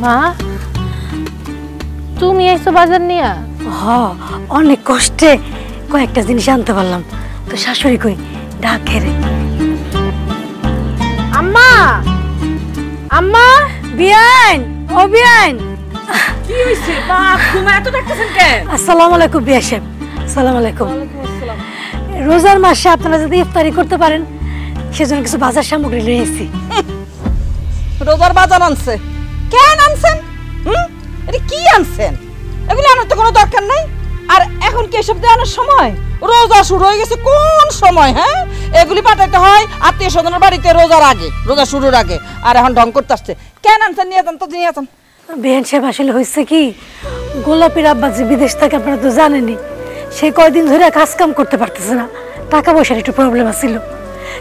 মা তুমি এসো বাজার নিয়া? অনেক কষ্টে কয়েকটা জিনিস আনতে পারলাম। তো শাশুড়ি কই ডাক খেরে। আম্মা আম্মা বিয়ান ও বিয়ান। কি হইছে বাপ ঘুমা এত ডাকতেছেন কেন? আসসালামু আলাইকুম বিয়া সাহেব। আসসালামু আলাইকুম। রোজার মাসে আপনারা যদি ইফতারি করতে পারেন সেজন্য কিছু বাজার সামগ্রী নিয়ে এসেছি। রোজার বাজার আনছে? কেন আনছেন? এটা কি আনছেন? এগুলো আনার তো কোনো দরকার নাই। আর এখন কি এসব দেওয়ানোর সময়? রোজা শুরু হয়ে গেছে কোন সময়? হ্যাঁ, এগুলি পাঠাইতে হয় আত্মীয় স্বজনের বাড়িতে রোজার আগে, রোজা শুরুর আগে। আর এখন ঢং করতে আসছে। কেন আনছেন? নিয়ে যান তো, নিয়ে যান। বেহেন সাহেব আসলে হয়েছে কি, গোলাপের আব্বা যে বিদেশ থেকে আপনারা তো জানেনই, সে কয়দিন ধরে কাজ কাম করতে পারতেছে না, টাকা পয়সার একটু প্রবলেম আছিল,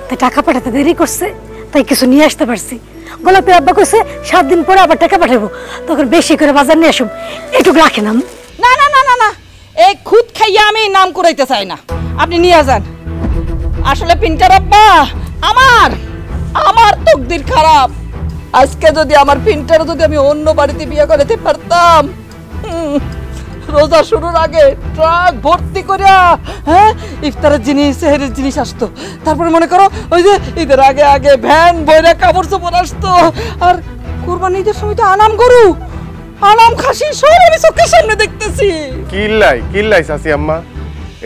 তাই টাকা পাঠাতে দেরি করছে, তাই কিছু নিয়ে আসতে পারছি। গোলাপের আব্বা কইছে 7 দিন পরে আবার টাকা পাঠাবো, তখন বেশি করে বাজার নিয়ে আসুন, একটু রাখেন। না না না না না, এই খুদ খাইয়া আমি নাম করাইতে চাই না, আপনি নিয়ে যান। আসলে পিন্টার আব্বা, আমার তকদির খারাপ। আজকে যদি আমার পিন্টার যদি আমি অন্য বাড়িতে বিয়ে করতে পারতাম, রোজা শুরুর আগে ট্রাক ভর্তি করিয়া হ্যাঁ ইফতারের জিনিস, সেহরের জিনিস আসতো। তারপরে মনে করো ওই যে ঈদের আগে আগে ভ্যান বইরা কাপড় চোপড় আসতো। আর কুরবানি ঈদের সময় তো আনাম গরু, আনাম খাসি সব আমি চোখের সামনে দেখতেছি। কিল্লাই চাচি আম্মা,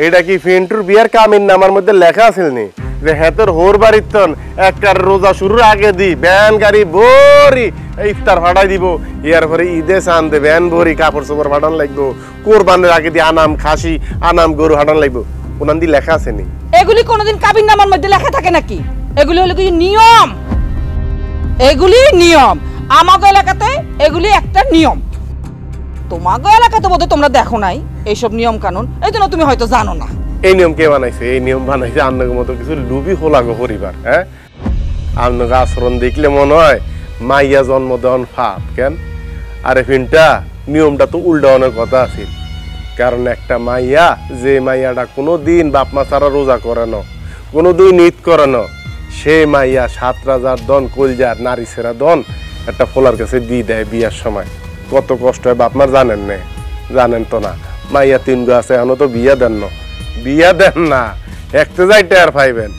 এটা কি ফিন্টুর বিয়ার কামিন নামার মধ্যে লেখা আছিল নি যে হেতর হোর বাড়ির তন একটা রোজা শুরুর আগে দি ভ্যান গাড়ি ভরি ইফতার ফাটাই দিব, ইয়ার পরে ঈদে চান দে ভ্যান ভরি কাপড় চোপড় ফাটান লাগবো, কোরবানের আগে দি আনাম খাসি আনাম গরু হাঁটান লাগবো, ওনান দি লেখা আছে নি? এগুলি কোনোদিন কাবিন নামার মধ্যে লেখা থাকে নাকি? এগুলি হলো কি নিয়ম, এগুলি নিয়ম। আমাগো এলাকাতে এগুলি একটা নিয়ম, তোমাগো এলাকাতে বোধহয় তোমরা দেখো নাই এইসব নিয়ম কানুন, এই জন্য তুমি হয়তো জানো না। এই নিয়ম কে বানাইছে? এই নিয়ম বানাইছে আপনার মতো কিছু লুবি হোলাগো পরিবার। হ্যাঁ, আপনার আচরণ দেখলে মনে হয় মাইয়া জন্ম দেওয়ান ফাপ কেন? আরে ফিনটা নিয়মটা তো উল্টানোর কথা আছে, কারণ একটা মাইয়া, যে মাইয়াটা কোনো দিন বাপ মা ছাড়া রোজা করে না, কোনো দুই নিত করে না, সে মাইয়া 7 রাজার দন কলজার নারী সেরা দন একটা ফোলার কাছে দিয়ে দেয় বিয়ার সময়। কত কষ্ট হয় বাপ মার জানেন না? জানেন তো না। মাইয়া 3 গো আছে, এখনো তো বিয়া দেন না, একটু যাইতে আর পাইবেন।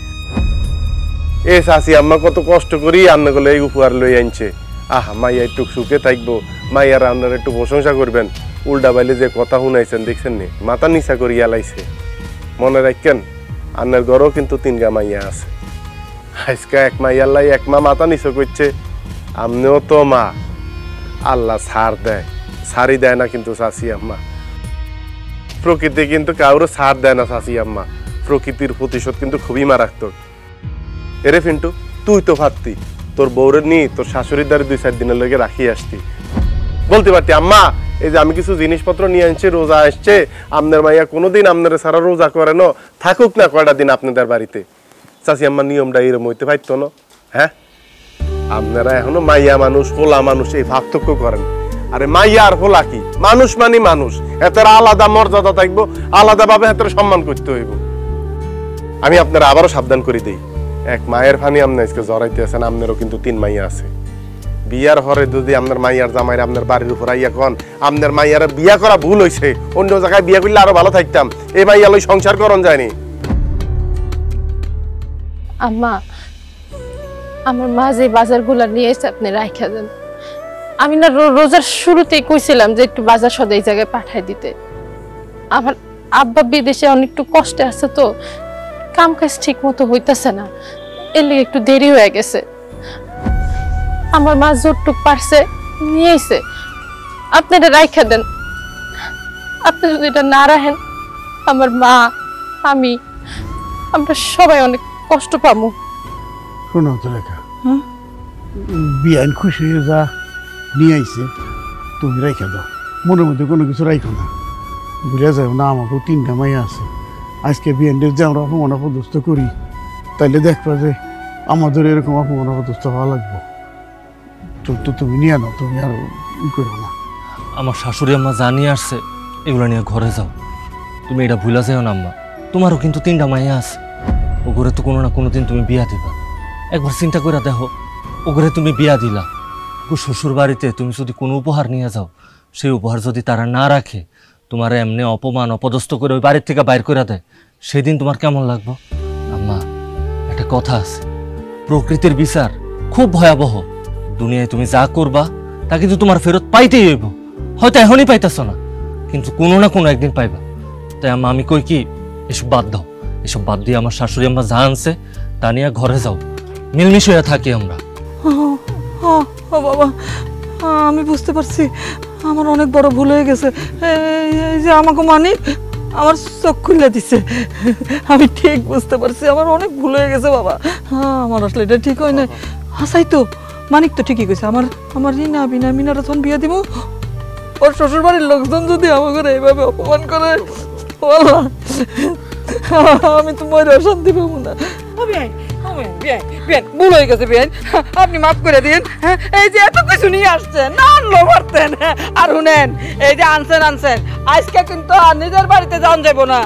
এ চাচি আম্মা কত কষ্ট করি আন্না গলে এই উপহার লই আনছে। আহ, মাইয়া একটু সুখে থাকবো, মাইয়ার আপনার একটু প্রশংসা করবেন। উল্টা বাইলে যে কথা শুনাইছেন দেখছেন নি, মাথা নিচা করিয়া লাইছে। মনে রাখেন আন্নার ঘরেও কিন্তু 3 গা মাইয়া আছে। আজকে এক মাইয়ার লাই এক মা মাথা নিচা করছে, আমনেও তো মা। আল্লাহ ছাড় দেয়, ছাড়ি দেয় না কিন্তু চাচি আম্মা। প্রকৃতি কিন্তু কাউরে ছাড় দেয় না চাচি আম্মা, প্রকৃতির প্রতিশোধ কিন্তু খুবই মারাত্মক। এরে ফিন্টু, তুই তো ভাবতি তোর বউরে নি তোর শাশুড়ির দ্বারে 2-4 দিনের লগে রাখি আসতি, বলতে পারতি আম্মা এই যে আমি কিছু জিনিসপত্র নিয়ে আনছি, রোজা আসছে, আপনার মাইয়া কোনোদিন আপনার সারা রোজা করে না, থাকুক না কয়টা দিন আপনাদের বাড়িতে। চাচি আম্মা নিয়মটা এরম হইতে পারতো না? হ্যাঁ, আপনারা এখনো মাইয়া মানুষ পোলা মানুষ এই পার্থক্য করেন। আরে মাইয়া আর পোলা কি? মানুষ মানে মানুষ, এতের আলাদা মর্যাদা থাকবো, আলাদা ভাবে এতের সম্মান করতে হইব। আমি আপনারা আবারও সাবধান করে দিই, এক মায়ের ফানি আপনি আজকে জড়াইতে আছেন, আপনারও কিন্তু 3 মাইয়া আছে। বিয়ার হরে যদি আপনার মাইয়ার জামাইরা আপনার বাড়ির উপর আইয়া কন আপনার মাইয়ার বিয়া করা ভুল হয়েছে, অন্য জায়গায় বিয়া করলে আরো ভালো থাকতাম, এই মাইয়া লই সংসার করন যায়নি। আম্মা, আমার মা যে বাজারগুলো নিয়ে এসে আপনি রাখা দেন। আমি না রোজার শুরুতেই কইছিলাম যে একটু বাজার সদা এই জায়গায় পাঠাই দিতে। আমার আব্বা বিদেশে অনেকটু কষ্টে আছে, তো কাম কাজ ঠিক মতো হইতেছে না, এর লিগে একটু দেরি হয়ে গেছে। আমার মা যতটুক পারছে নিয়ে এসে আপনি এটা রাখা দেন। আপনি যদি এটা না রাখেন, আমার মা আমি আমরা সবাই অনেক কষ্ট পাবো। শোনো তো রেখা, বিয়ান খুশি হয়ে যা নিয়ে আইছে তুমি রেখে দাও, মনের মধ্যে কোনো কিছু রাখো না, বুঝে যাও না। আমাকেও 3টা মাইয়া আছে, আজকে বিয়ানদের যে আমরা অপমান অপদস্থ করি, তাইলে দেখবা যে আমাদের এরকম অপমান অপদস্থ হওয়া লাগবো। তো তুমি নিয়ে নাও, তুমি আর ই করো না। আমার শাশুড়ি আম্মা জানিয়ে আসছে, এগুলো নিয়ে ঘরে যাও। তুমি এটা ভুলা যাও না আম্মা, তোমারও কিন্তু 3টা মাইয়া আছে, ও ঘরে তো কোনো না কোনো দিন তুমি বিয়া দিবা। একবার চিন্তা করে দেখো, ও ঘরে তুমি বিয়া দিলা, শ্বশুর বাড়িতে তুমি যদি কোনো উপহার নিয়ে যাও, সেই উপহার যদি তারা না রাখে, তোমার এমনি অপমান অপদস্থ করে ওই বাড়ির থেকে বাইর করে দেয়, সেদিন তোমার কেমন লাগবে? আম্মা, একটা কথা আছে, প্রকৃতির বিচার খুব ভয়াবহ। দুনিয়ায় তুমি যা করবা তা কিন্তু তোমার ফেরত পাইতেই হইব। হয়তো এখনই পাইতেছ না, কিন্তু কোনো না কোনো একদিন পাইবা। তাই আম্মা, আমি কই কি, এসব বাদ দাও। এসব বাদ দিয়ে আমার শাশুড়ি আম্মা যা আনছে তা নিয়ে ঘরে যাও, মিলমিশ হয়ে থাকি আমরা। ও বাবা, আমি বুঝতে পারছি আমার অনেক বড় ভুল হয়ে গেছে। এই যে আমাকে মানিক আমার চোখ খুলে দিছে, আমি ঠিক বুঝতে পারছি আমার অনেক ভুল হয়ে গেছে বাবা। আমার আসলে এটা ঠিক হয় না। হাসাই তো, মানিক তো ঠিকই কইছে। আমার রিনা বিনা মিনারা যখন বিয়ে দিব, ওর শ্বশুর বাড়ির লোকজন যদি আমাকে এইভাবে অপমান করে, আল্লাহ, আমি তো মরে শান্তি পাবো না। ভুল হয়ে গেছে বেন, আপনি মাফ করে দিন। এই যে এত কিছু নিয়ে আসছেন, না আনলো পারতেন। আর শুনেন, এই যে আনছেন আজকে কিন্তু আর নিজের বাড়িতে যাওয়া যাবো না,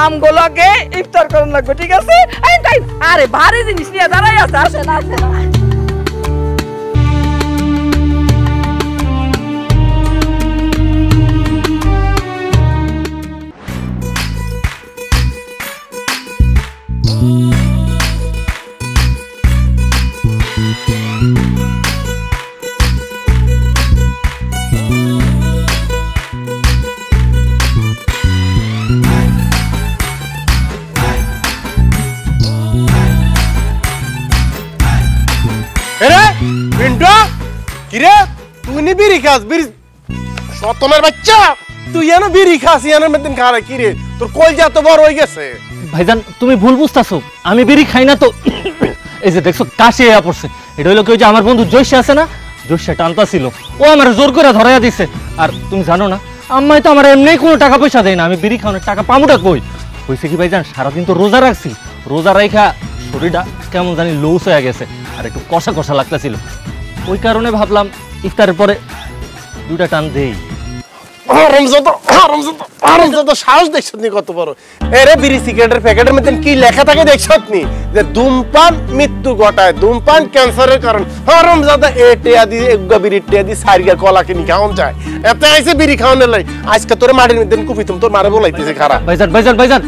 আমগুলোকে ইফতার করার লাগবে, ঠিক আছে? আরে ভারী জিনিস নিয়ে দাঁড়াই আছে, আসেন আসেন। কিরে, তুই নি বিড়ি খাস? বিড়ি সতমের বাচ্চা, তুই এন বিড়ি খাস, এনের মধ্যে খারা? কিরে, তোর কলজা এত বড় হয়ে গেছে? ভাইজান, তুমি ভুল বুঝতেছো, আমি বিড়ি খাই না তো। এই যে দেখছো কাশি হয়ে পড়ছে, এটা হইলো কি, ওই যে আমার বন্ধু জয়সা আছে না, জয়সা টানতা ছিল, ও আমার জোর করে ধরাইয়া দিছে। আর তুমি জানো না, আম্মাই তো আমার এমনি কোনো টাকা পয়সা দেয় না, আমি বিড়ি খাওয়ানোর টাকা পামুটা কই? হয়েছে কি ভাইজান, সারাদিন তো রোজা রাখছি, রোজা রাখা শরীরটা কেমন জানি লুজ হয়ে গেছে, আর একটু কষা কষা লাগতেছিল। ওই কারণে ভাবলাম ইফতারের পরে দুটা টান দেই। সাহস দেখছ নি কত বড়? এরে বিড়ি সিগারেটের প্যাকেটের মধ্যে কি লেখা থাকে দেখছ নি? যে ধূমপান মৃত্যু ঘটায়, ধূমপান ক্যান্সারের কারণ। হারামজাদা এ টিয়া দি এগুলা বিড়ি টিয়া দি সারিয়া কলা কিনি খাওন যায়, এত আইছে বিড়ি খাওয়ানোর লাই। আজকে তোর মাটির মধ্যে কুপিতুম, তোর মারে বলাইতেছে খারাপ। ভাইজান,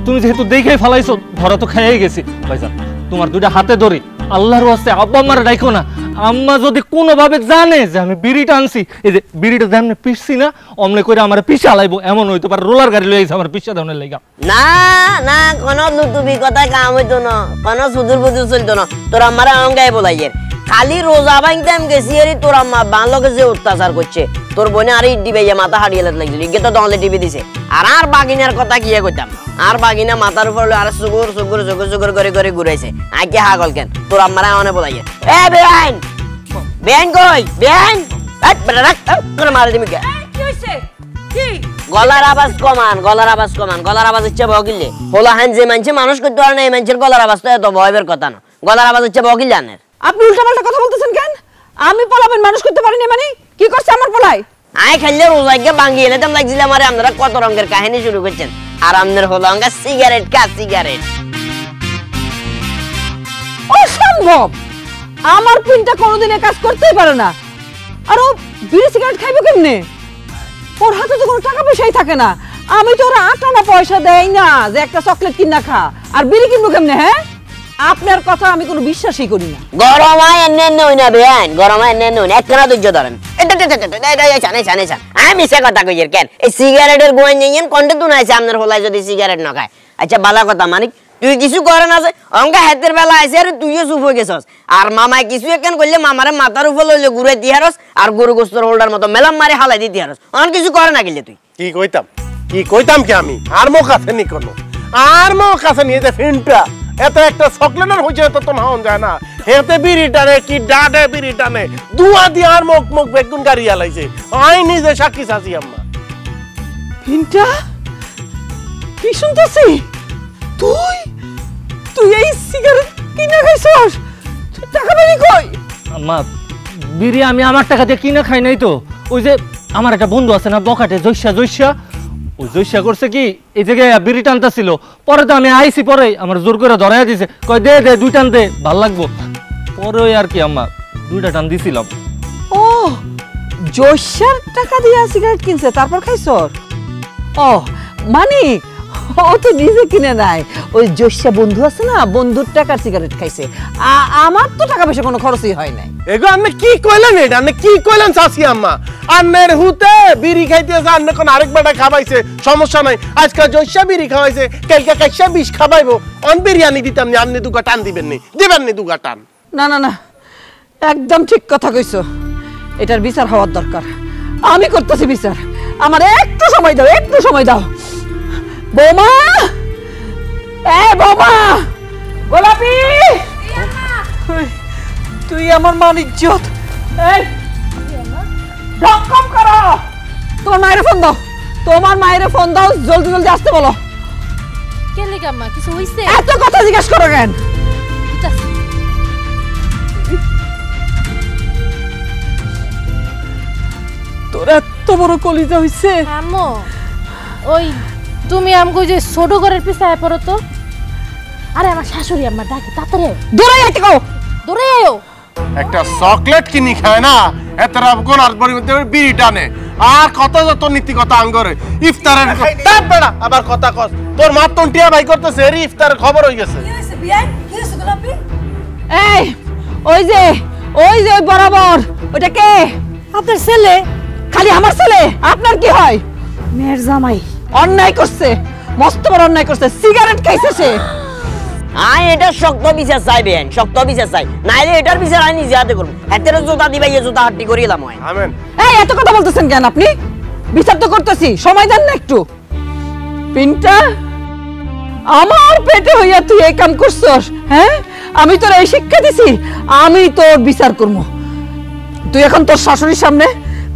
তুমি যেহেতু দেখেই ফেলাইছো, ধরা তো খাইয়াই গেছি। ভাইজান, তোমার দুইটা হাতে ধরি, আল্লাহর ওয়াস্তে আব্বা আম্মারে ডাইকো না। আম্মা যদি কোনোভাবে জানে যে আমি বিড়িটা আনছি, এই যে বিড়িটা যেমন পিসছি না, অমনে করে আমার পিছা লাইবো, এমন হইতে পারে রোলার গাড়ি লইছে আমার পিছা দেওয়ার লাগা। না না, কোনো লুতুবি কথা কাম হইতো না, কোনো সুদূর বুদুর চলতো না। তোর আম্মারা অঙ্গায় বলাইয়ের খালি রোজা ভাঙতে আমি গেছি, আরে তোর আম্মা বাংলোকে যে অত্যাচার করছে, তোর বোনে আর ইডি বেয়ে মাথা হারিয়ে লাগছিল, ইগে তো দলে টিপি দিছে। আর বাগিনার কথা কি কইতাম, আর বাগিনা মাথার উপর আর সুগুর সুগুর সুগুর সুগুর করে করে ঘুরাইছে। আগে হাগল কেন তোর আম্মারা অনে বলাইয়ের, এ বেআইন বেআইন কই বেআইন, মারে তুমি গলার আওয়াজ কমান, গলার আওয়াজ কমান, গলার আওয়াজ হচ্ছে বকিলে হোলা হান। যে মানুষ মানুষ করতে পারে না, এই মানুষের গলার আওয়াজ তো এত ভয়ের কথা না, গলার আওয়াজ হচ্ছে বকিল জানের। আপনি উল্টাপাল্টা কথা বলতেছেন কেন? আমি পোলাবেন মানুষ করতে পারিনি মানে কি করছে আমার পোলাই? আই খাইলে রোজাকে ভাঙিয়ে এলাম লাগছিল আমার। আপনারা কত রঙের কাহিনী শুরু করছেন, আর আপনার হলো অঙ্গা সিগারেট কা সিগারেট। অসম্ভব, আমার পিনটা কোনোদিন কাজ করতেই পারে না। আর ও বিড়ি সিগারেট খাইবে কেমনে? ওর হাতে তো কোনো টাকা পয়সাই থাকে না। আমি তো ওরা আটানা পয়সা দেই না যে একটা চকলেট কিনা খা, আর বিড়ি কিনবো কেমনে? হ্যাঁ, আপনার কথা আমি কোনো বিশ্বাসই করি না। গরমায় এনে এনে হই না বেআইন, গরমায় এনে এনে হই না, একখানা ধৈর্য ধরেন। আমি মিশা কথা কই কেন? এই সিগারেটের গোয়ান নিয়েন কন্টে তো নাইছে আপনার হলাই যদি সিগারেট না খায়। আচ্ছা বালা কথা মানিক, তুই কিছু করে না যে অঙ্কা হাতের বেলা আইছে, আর তুইও চুপ হয়ে গেছস। আর মামায় কিছু একখান করলে মামারে মাথার উপর লইলে ঘুরে দিহারস, আর গরু গোস্তর হোল্ডার মতো মেলাম মারে হালাই দিয়ে দিহারস। অন কিছু করে না গেলে তুই কি কইতাম কি আমি? আর মুখ আছে নি কোনো? আর মুখ আছে নি? যে ফিনটা এত একটা চকলেটের হইছে, এত তো নাওন যায় না। হেতে বিড়ি টানে কি ডাডে বিড়ি টানে, দুয়া দিয়ে আর মুখ মুখ বেগুন গাড়ি আলাইছে। আই নিজে সাক্ষী চাচি আম্মা। ফিনটা কি শুনতেছি? তুই এই সিগারেট কিনা খাইছস? টাকা পাবি কই? আম্মা, বিড়ি আমি আমার টাকা দিয়ে কিনা খাই নাই তো। ওই যে আমার একটা বন্ধু আছে না বকাটে, জয়সা, ওই জয়সা করছে কি, এই জায়গায় বিড়ি টানতা ছিল। পরে তো আমি আইসি, পরে আমার জোর করে ধরাইয়া দিছে, কয় দে দে দুই টান দে, ভাল লাগবো। পরে ওই আর কি আম্মা দুইটা টান দিছিলাম। ও জৈশার টাকা দিয়ে সিগারেট কিনছে তারপর খাইছর? ও মানিক ও তো নিজে কিনে নাই, ওই জৈশা বন্ধু আছে না, বন্ধুর টাকার সিগারেট খাইছে। আমার তো টাকা পয়সা কোনো খরচই হয় নাই। এগো আপনি কি কইলেন এটা? আপনি কি কইলেন চাচি আম্মা? আন্নের হুতে বিড়ি খাইতেছে, আন্নে কোন আরেক বেটা খাবাইছে, সমস্যা নাই। আজকাল জৈশা বিড়ি খাওয়াইছে, কালকে কাইসা বিষ খাবাইবো। অন বিরিয়ানি দিতাম নি, আপনি দুগা টান দিবেন নি, দিবেন নি দুগা টান? না না না, একদম ঠিক কথা কইছো। এটার বিচার হওয়ার দরকার, আমি করতেছি বিচার। আমার একটু সময় দাও, একটু সময় দাও। বৌমা, এ বৌমা, গোলাপি, তুই আমার মান ইজ্জত। এই ঢং কম করো। তোমার মায়ের ফোন দাও, তোমার মায়ের ফোন দাও, জলদি জলদি আসতে বলো। কে লেগা মা, কিছু হইছে? এত কথা জিজ্ঞেস করো কেন? তোর এত বড় কলিজা হইছে? আম্মু, ওই তুমি আমগো যে ছোট ঘরের পিছায় পড়ো তো। আরে আমার শাশুড়ি আম্মা ডাকে, তাড়াতাড়ি আয়। দূরে আইতে কও, দূরে আয়ো। একটা চকলেট কিনি খায় না, এতরা কোন আর পরিমতে বিড়ি টানে। আর কত যত নীতি কথা আঙ্গরে ইফতারের তাপ বেড়া আবার কথা কস। তোর মা তন্টিয়া ভাই করতেছে, এর ইফতারের খবর হই গেছে। এই ওই যে ওই বরাবর ওটা কে? আপনার ছেলে। খালি আমার ছেলে? আপনার কি হয়? মেয়ের জামাই। অন্যায় করছে, মস্ত বড় অন্যায় করছে, সিগারেট খাইছে সে। এটা শক্ত বিচার চাই বেন, শক্ত বিচার চাই, নাইলে এটার বিচার আমি নিজে হাতে করবো। এতের জুতা দিবাই, জুতা হাট্টি করিলাম হয়। আমেন। এই এত কথা বলতেছেন কেন আপনি? বিচার তো করতেছি, সময় দেন না একটু। পিন্টা, আমার পেটে হইয়া তুই এই কাম করছস? হ্যাঁ, আমি তোর এই শিক্ষা দিছি, আমি তোর বিচার করবো। তুই এখন তোর শাশুড়ির সামনে,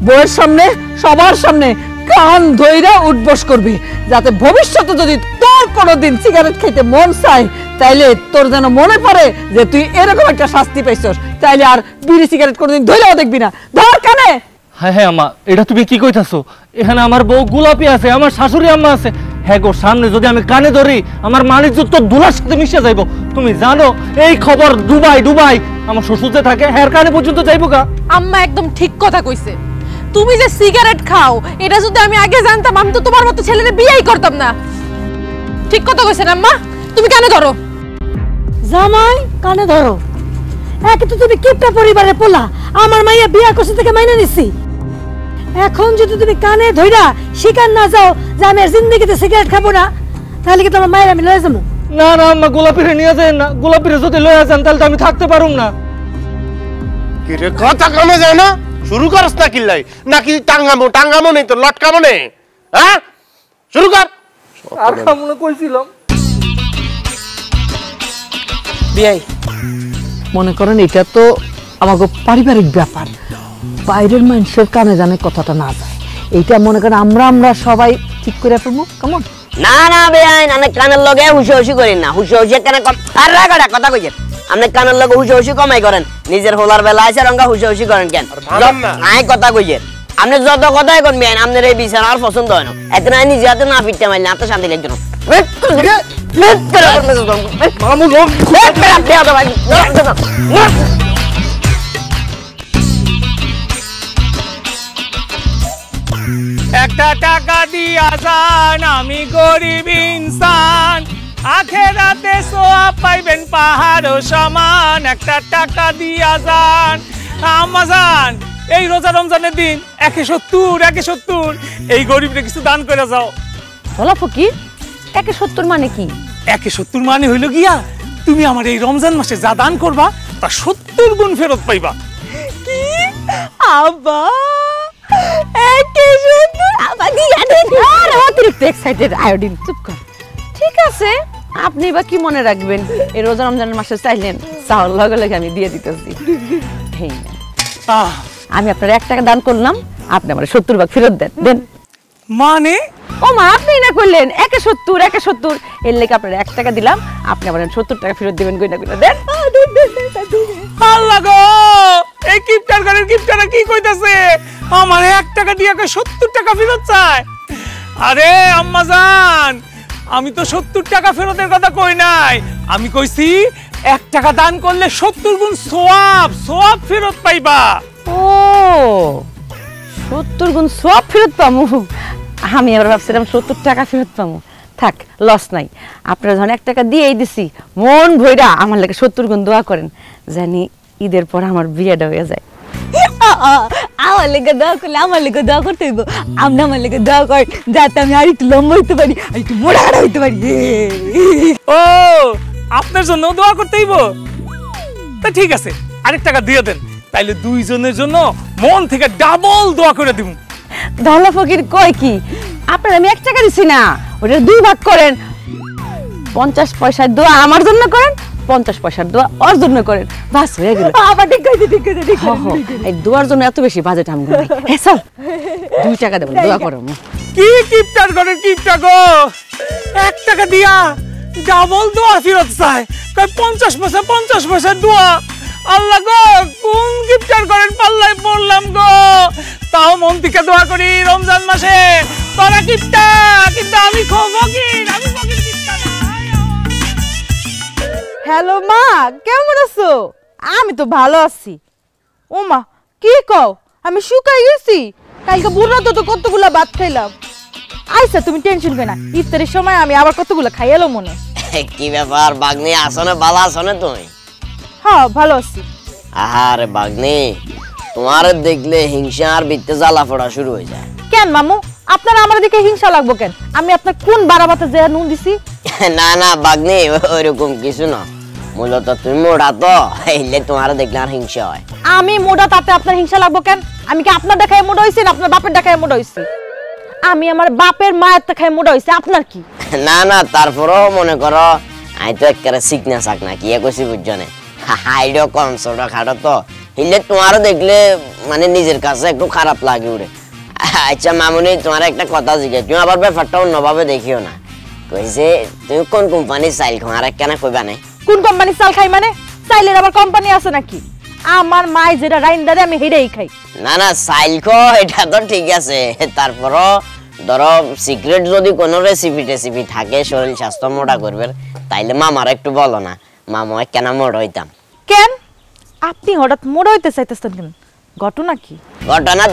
বউয়ের সামনে, সবার সামনে কান ধইরা উঠবস করবি, যাতে ভবিষ্যতে যদি তোর কোনোদিন সিগারেট খাইতে মন চায়, তাইলে তোর যেন মনে পড়ে যে তুই এরকম একটা শাস্তি পাইছস। তাইলে আর বিড়ি সিগারেট কোনোদিন ধইলেও দেখবি না। ধর কানে। হ্যাঁ হ্যাঁ আম্মা, এটা তুমি কি কইতাছো? এখানে আমার বউ গোলাপি আছে, আমার শাশুড়ি আম্মা আছে। হ্যাঁ গো, সামনে যদি আমি কানে ধরি আমার মানিক তো ধুলার সাথে মিশে যাইবো। তুমি জানো এই খবর দুবাই দুবাই আমার শ্বশুর যে থাকে হ্যার কানে পর্যন্ত যাইবো গা। আম্মা একদম ঠিক কথা কইছে। তুমি যে সিগারেট খাও, এটা যদি আমি আগে জানতাম, আমি তো তোমার মতো ছেলেদের বিয়েই করতাম না। ঠিক কথা কইছেন আম্মা, তুমি কানে ধরো। জামাই কানে ধরো। একে তো তুমি কিপটা পরিবারে পোলা, আমার মাইয়া বিয়া করছে থেকে মাইনে নিছি। এখন যদি তুমি কানে ধইরা শিকার না যাও যে আমি আর জিন্দেগিতে সিগারেট খাবো না, তাহলে কি তোমার মায়ের আমি লয়ে যাবো? না না আম্মা, গোলাপিরে নিয়ে যায় না। গোলাপিরে যদি লয়ে যান তাহলে তো আমি থাকতে পারুম না। কি রে, কথা কামে যায় না? শুরু করস না কিল্লাই, নাকি টাঙ্গামো? টাঙ্গামো নেই তো লটকামো নেই। হ্যাঁ, শুরু কর। আর কামনা কইছিলাম। বিয়াই, মনে করেন এটা তো আমাকে পারিবারিক ব্যাপার, বাইরের মানুষের কানে জানে কথাটা না যায়। এইটা মনে করেন আমরা সবাই ঠিক করে ফেলবো। কেমন? না না বেআইন, আমি কানের লগে হুশি হুশি করি না। হুশি হুশি কেন আর রাগাটা কথা কইছেন? আপনি কানের লগে হুশি হুশি কমাই করেন, নিজের হোলার বেলা আছে রঙা হুশি হুশি করেন কেন? নাই কথা কইছেন আপনি, যত কথাই কোন বেআইন আপনার এই বিচার আর পছন্দ হয় না। এত না নিজে হাতে না ফিরতে মারলে আপনার শান্তি লাগছে না। একটা টাকা দিয়া যান, আমি গরিব ইনসান, আখেরাতে সোয়াব পাইবেন পাহাড় সমান। একটা টাকা দিয়া যান। আম্মা যান, এই রোজা রমজানের দিন 170 এই গরিবরে কিছু দান করে যাও। বলো ফকির, 170 মানে কি? 170 মানে হইল গিয়া তুমি আমার এই রমজান মাসে যা দান করবা তা 70 গুণ ফেরত পাইবা। কি আব্বা, 170 আব্বা দিয়া দেন। আরে অতিরিক্ত এক্সাইটেড আয়োডিন, চুপ কর। ঠিক আছে, আপনি বা কি মনে রাখবেন? এই রোজা রমজানের মাসে চাইলেন, চাওয়ার লগে লগে আমি দিয়ে দিতেছি। আমি আপনার 1 টাকা দান করলাম, আপনি আমার 70 ভাগ ফেরত দেন। দেন মানে? ও মা, আপনি না করলেন 170 এর লেগে আপনার 1 টাকা দিলাম, আপনি আমার 70 টাকা ফেরত দিবেন। গইনা গইনা দেন। আল্লাহ গো, এই কিপটার ঘরের কিপটারা কি কইতাছে? আমার 1 টাকা দিয়ে 70 টাকা ফেরত চায়। আরে আম্মা জান, আমি তো 70 টাকা ফেরতের কথা কই নাই, আমি কইছি 1 টাকা দান করলে 70 গুণ সোয়াব ফেরত পাইবা। ও ও 70 গুণ সব ফেরত পামু। আমি আবার ভাবছিলাম 70 টাকা ফেরত পামু। থাক, লস নাই। আপনারা যখন 1 টাকা দিয়েই দিছি, মন ভইরা আমার লাগে 70 গুণ দোয়া করেন, জানি ঈদের পর আমার বিয়েটা হয়ে যায়। আমার লেগে দোয়া করলে আমার লেগে দোয়া করতে হইব। আপনি আমার লেগে দোয়া করেন যাতে আমি আর একটু লম্বা হইতে পারি, আর একটু মোটা হইতে পারি। ও আপনার জন্য দোয়া করতে হইব? তা ঠিক আছে, আরেক টাকা দিয়ে দেন, তাইলে দুইজনের জন্য মন থেকে ডাবল দোয়া করে দিব। ধলা ফকির কয় কি, আপনার আমি 1 টাকা দিছি না, ওটা 2 ভাগ করেন। 50 পয়সার দোয়া আমার জন্য করেন, 50 পয়সার দোয়া ওর জন্য করেন, বাস হয়ে গেল। আবার ঠিক কইতে ঠিক কইতে ঠিক কইতে। এই দোয়ার জন্য এত বেশি বাজেট আমগো নাই। এ চল 2 টাকা দেব, দোয়া করো। কি কিপটার করেন কিপটা গো, 1 টাকা দিয়া ডাবল দোয়া ফেরত চায়, কয় 50 পয়সা 50 পয়সার দোয়া। আল্লাহ গো, কোন কিপটার করেন পাল্লায় পড়লাম গো। তাও মন থেকে দোয়া করি রমজান মাসে। তোরা কিপটা, কিন্তু আমি ফকির, আমি ফকির কিপটা না। হ্যালো মা, কেমন আছো? আমি তো ভালো আছি। ও মা, কি কও? আমি শুকাই গেছি। কালকে বুড়া তো কতগুলা ভাত খাইলাম। আচ্ছা তুমি টেনশন করো না, ইফতারের সময় আমি আবার কতগুলা খাই এলো মনে। কি ব্যাপার বাগনি, আসনে ভালো আছো না তুমি? হ্যাঁ ভালো আছি। আরে বাগনি, তোমার দেখলে হিংসা আর বিত্তে জ্বালা পড়া শুরু হয়ে যায়। কেন মামু, আপনার আমার দিকে হিংসা লাগবো কেন? আমি আপনার কোন বারাবাতে যে নুন দিছি? না না বাগনি, ওইরকম কিছু না। মূলত তুমি মোড়া তো, এলে তোমার দেখলে আর হিংসা হয়। আমি মোটা, তাতে আপনার হিংসা লাগবো কেন? আমি কি আপনার দেখায় মোটা হইছি না আপনার বাপের দেখায় মোটা হইছি? আমি আমার বাপের মায়ের দেখায় মোটা হইছি, আপনার কি? না না, তারপরও মনে করো আমি তো একেবারে শিখনা শাক না, কি কইছি বুঝছো না, হাইডো কম ছোটো খাটো তো, এলে তোমারও দেখলে মানে নিজের কাছে একটু খারাপ লাগে উড়ে। আচ্ছা মামুনি, তোমার একটা কথা জিজ্ঞেস, তুমি আবার ব্যাপারটা অন্যভাবে দেখিও না। কইছে তুমি কোন কোম্পানির চাইল খাও, আর কেন কইবা না? কোন কোম্পানির চাল খাই মানে? চাইলের আবার কোম্পানি আছে নাকি? আমার মাই যেটা রাইন্দা দেয় আমি হেডেই খাই। না না, চাইল খো এটা তো ঠিক আছে, তারপরও ধরো সিক্রেট যদি কোনো রেসিপি থাকে শরীর স্বাস্থ্য মোটা করবে, তাইলে মামার একটু বলো না, মামা কেন মোটা হইতাম। কেন আপনি হঠাৎ মোটা হইতে চাইতেছেন কেন? ঘটনা কি? ঘটনা